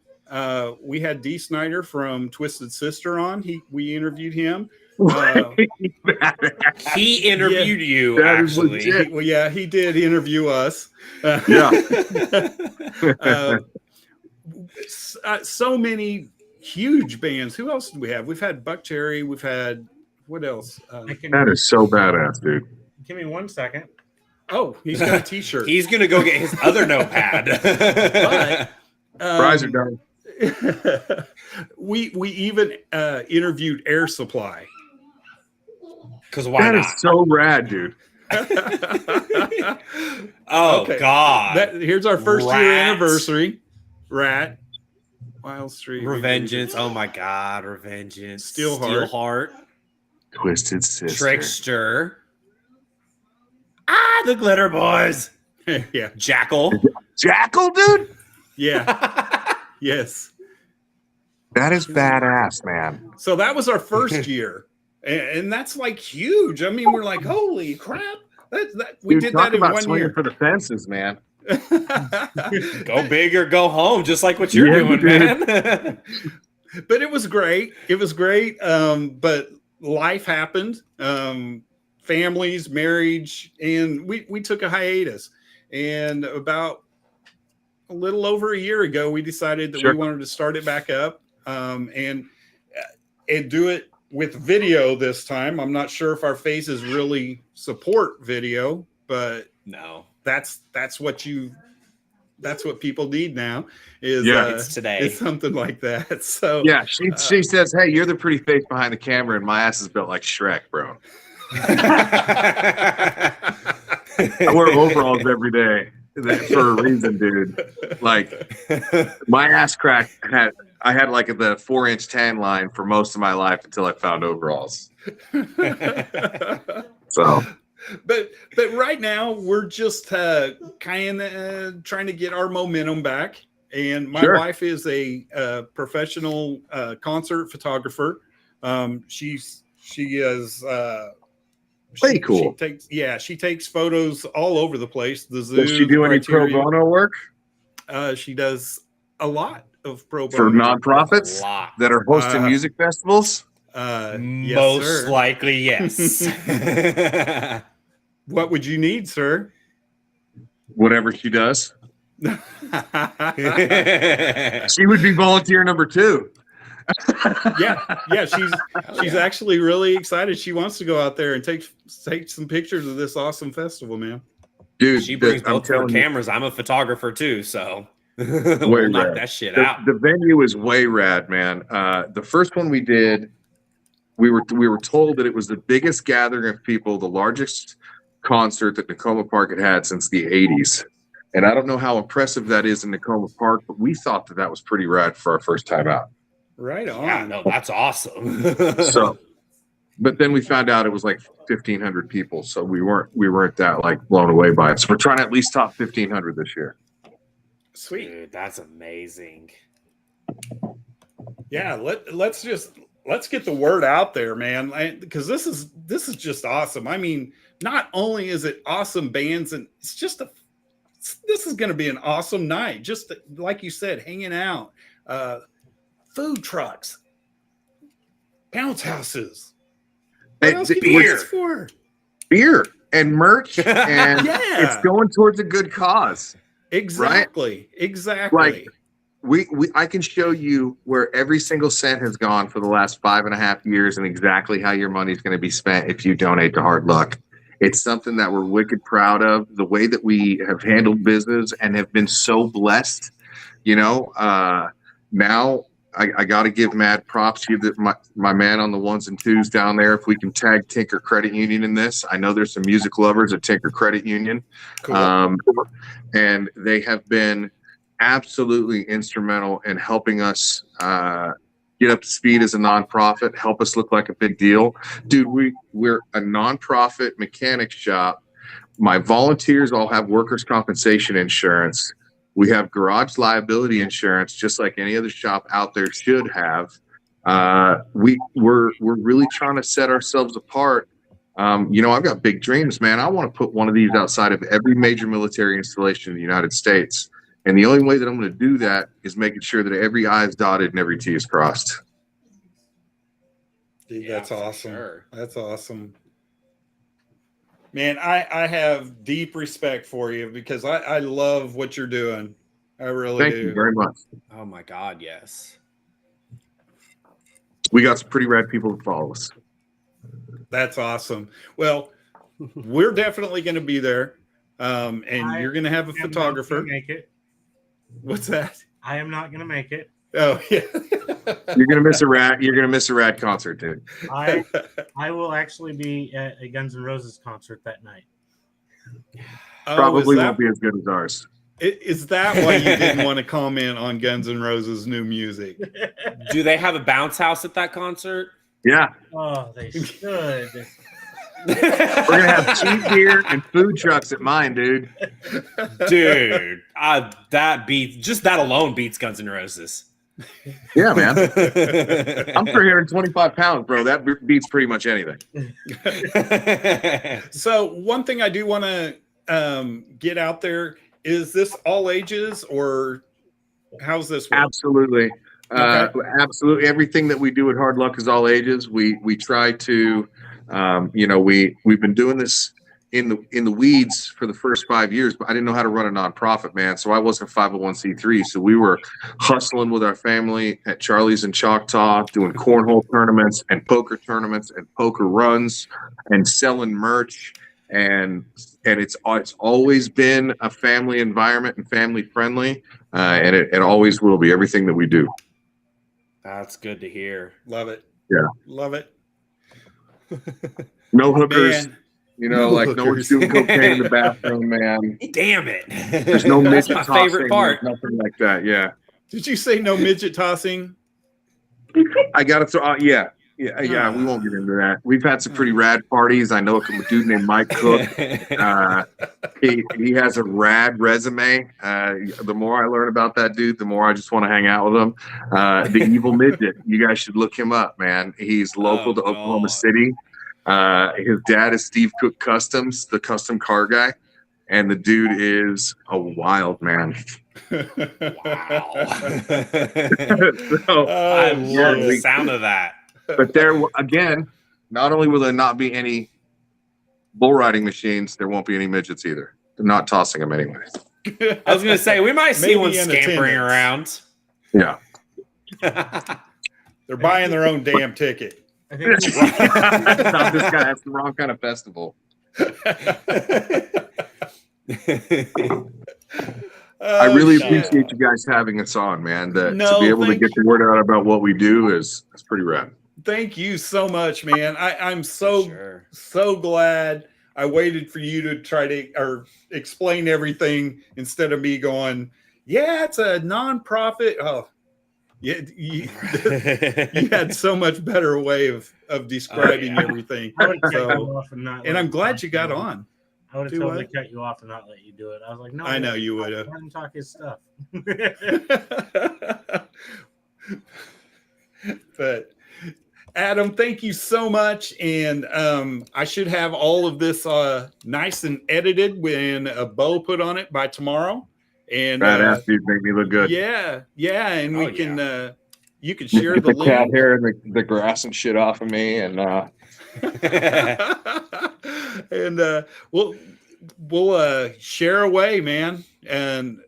We had Dee Snider from Twisted Sister on. We interviewed him. He interviewed you, actually. He did interview us. So many huge bands. Who else do we have? We've had Buck Cherry. We've had, what else? That is so badass, dude. Give me 1 second. Oh, he's got a t-shirt. He's going to go get his other notepad. Fries are done. We even interviewed Air Supply. Because why not? That is so rad, dude. God. Here's our first year anniversary. Rat. Wild Street. Revengeance. Oh my God. Revengeance. Steelheart. Twisted Sister. Trickster. The Glitter Boys. Yeah. Jackal. Jackal, dude. Yeah. Yes. That is badass, man. So that was our first year, and that's like huge. I mean, we're like, holy crap! We Dude, did talk that in about 1 swinging year. for the fences, man. Go big or go home, just like what you're Yeah, doing, dude. man. But it was great. It was great. But life happened. Families, marriage, and we took a hiatus. And about a little over a year ago, we decided that Sure. we wanted to start it back up, and do it with video this time. I'm not sure if our faces really support video, but No, that's what people need now is Yeah. it's today. is something like that. So Yeah, she says, "Hey, you're the pretty face behind the camera, and my ass is built like Shrek, bro. I wear overalls every day for a reason, dude. Like my ass crack I had like the 4-inch tan line for most of my life until I found overalls. So but right now we're just kind of trying to get our momentum back. And my Sure. wife is a professional concert photographer. She is Way cool. She takes photos all over the place. The zoo. Does she do any pro Criterion. bono work She does a lot of pro for bono. nonprofits lot. that are hosting music festivals? Yes, Most sir. likely, yes. What would you need, sir? Whatever she does. Yeah, She would be volunteer number 2. she's actually really excited. She wants to go out there and take some pictures of this awesome festival, man. Dude, she brings I'm both her telling you, cameras. I'm a photographer too, so Way we'll knock rad. that shit out. The venue is way rad, man. The first one we did, we were told that it was the biggest gathering of people, the largest concert that Tacoma Park had had since the 80s. And I don't know how impressive that is in Tacoma Park, but we thought that was pretty rad for our first time out. Right on. Yeah, no, that's awesome. So, but then we found out it was like 1,500 people, so we weren't that like blown away by it. So we're trying to at least top 1,500 this year. Sweet. Dude, that's amazing. Yeah, let's get the word out there, man, because this is just awesome. I mean, not only is it awesome bands, and this is going to be an awesome night. Just like you said, hanging out, food trucks, bounce houses. What else can you Beer. ask for? Beer and merch, and Yeah. it's going towards a good cause. Exactly. Like, I can show you where every single cent has gone for the last 5.5 years and exactly how your money's going to be spent if you donate to Hard Luck. It's something that we're wicked proud of, the way that we have handled business and have been so blessed. Now I got to give mad props to my man on the 1s and 2s down there. If we can tag Tinker Credit Union in this, I know there's some music lovers at Tinker Credit Union. Cool. And they have been absolutely instrumental in helping us get up to speed as a nonprofit, help us look like a big deal. Dude, we're a nonprofit mechanic shop. My volunteers all have workers' compensation insurance. We have garage liability insurance, just like any other shop out there should have. We're really trying to set ourselves apart. I've got big dreams, man. I want to put one of these outside of every major military installation in the United States. And the only way that I'm going to do that is making sure that every I is dotted and every T is crossed. Dude, Yeah, that's for awesome. sure. That's awesome. Man, I have deep respect for you because I love what you're doing. I really Thank do. you very much. Oh my God, yes. We got some pretty rad people to follow us. That's awesome. Well, we're definitely going to be there. And you're going to have a photographer. Make it. What's that? I am not going to make it. Oh, yeah. You're gonna miss a rad concert, dude. I will actually be at a Guns N' Roses concert that night. Oh, Probably won't be as good as ours. Is that why you didn't want to comment on Guns N' Roses' new music? Do they have a bounce house at that concert? Yeah, Oh, they should. we're gonna have cheap beer and food trucks at mine, dude. Dude, That alone beats Guns N' Roses. Yeah, man. I'm 325 pounds, bro. That beats pretty much anything. So one thing I do want to get out there is this all ages or how's this work? Absolutely. Okay. Absolutely. Everything that we do at Hard Luck is all ages. We try to, we've been doing this in the weeds for the first 5 years, but I didn't know how to run a nonprofit, man. So I wasn't 501c3. So we were hustling with our family at Charlie's in Choctaw, doing cornhole tournaments and poker poker runs and selling merch. And it's always been a family environment and family friendly. And it always will be, everything that we do. That's good to hear. Love it. Yeah. Love it. No hookers. Man. No one's doing cocaine in the bathroom, man. Damn it. There's no That's midget my favorite tossing, part. nothing like that. Yeah. Did you say no midget tossing? I got to throw, yeah. We won't get into that. We've had some pretty rad parties. I know a dude named Mike Cook. He has a rad resume. The more I learn about that dude, the more I just want to hang out with him. The Evil Midget. You guys should look him up, man. He's local to Oklahoma City. His dad is Steve Cook Customs, the custom car guy. And the dude is a wild man. Wow. So, I love the sound of that. But there, again, not only will there not be any bull riding machines, there won't be any midgets either. They're not tossing them anyway. I was going to say, we might see Maybe one in scampering attendance. around. Yeah. They're buying their own damn ticket. I think This guy has the wrong kind of festival. I really appreciate you guys having us on, man. To be able to get the word out about what we do is pretty rad. Thank you so much, man. I'm so glad I waited for you to try to explain everything instead of me going, yeah, it's a nonprofit. Oh, yeah, you had so much better way of describing everything. I would cut you off and I'm glad you got on. I would have totally cut you off and not let you do it. I was like, no, I know you would have. Let him talk his stuff. But Adam, thank you so much. And I should have all of this nice and edited when a bow put on it by tomorrow. And badass dude, make me look good. Yeah. And we can you can share the link. Cat hair and the grass and shit off of me, and and we'll share away, man. And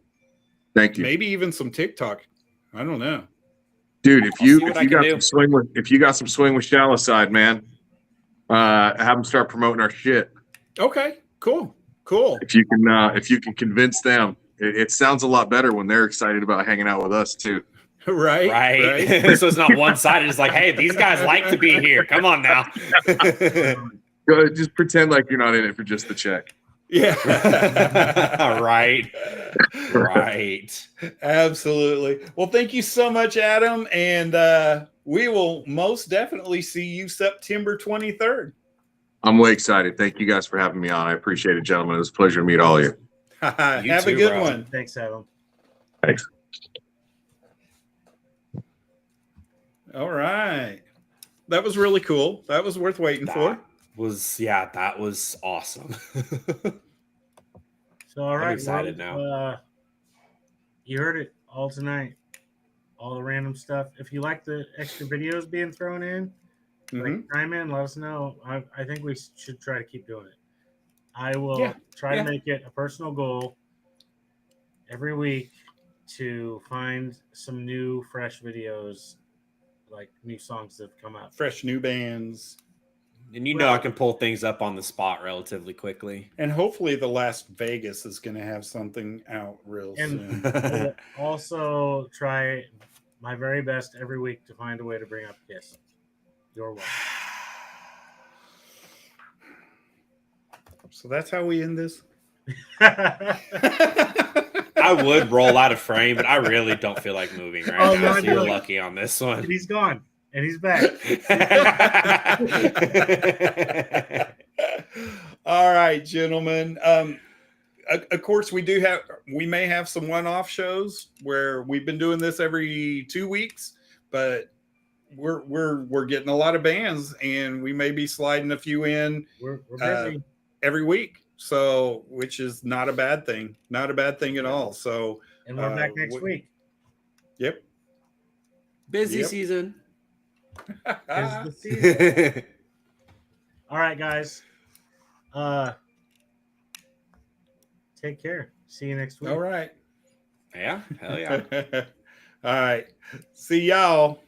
thank you. Maybe even some TikTok. I don't know. Dude, if you got some swing with Shallow Side, man, have them start promoting our shit. Okay, cool. If you can convince them, it sounds a lot better when they're excited about hanging out with us too. Right. So it's not one sided. It's like, hey, these guys like to be here. Come on now. Just pretend like you're not in it for just the check. Yeah. Right. Absolutely. Well, thank you so much, Adam. And we will most definitely see you September 23rd. I'm way excited. Thank you guys for having me on. I appreciate it, gentlemen. It was a pleasure to meet all of you. Have a good one. Thanks, Adam. Thanks. All right. That was really cool. That was worth waiting for. That was awesome. So, all right. I'm excited now. You heard it all tonight. All the random stuff. If you like the extra videos being thrown in, like chime in, let us know. I think we should try to keep doing it. I will try to make it a personal goal every week to find some new, fresh videos, like new songs that have come out. Fresh new bands. And I can pull things up on the spot relatively quickly. And hopefully the Las Vegas is going to have something out real soon. And also try my very best every week to find a way to bring up Kiss. You're welcome. So that's how we end this? I would roll out of frame, but I really don't feel like moving right now. So you're lucky on this one. And he's gone. And he's back. All right, gentlemen. of course, we may have some one-off shows where we've been doing this every 2 weeks, but we're getting a lot of bands, and we may be sliding a few in We're busy. every week. So, which is not a bad thing, not a bad thing at all. So, And we're back next week. Yep. Busy Yep. season. Is the season. All right, guys. Take care. See you next week. All right. Yeah, hell yeah. All right. See y'all.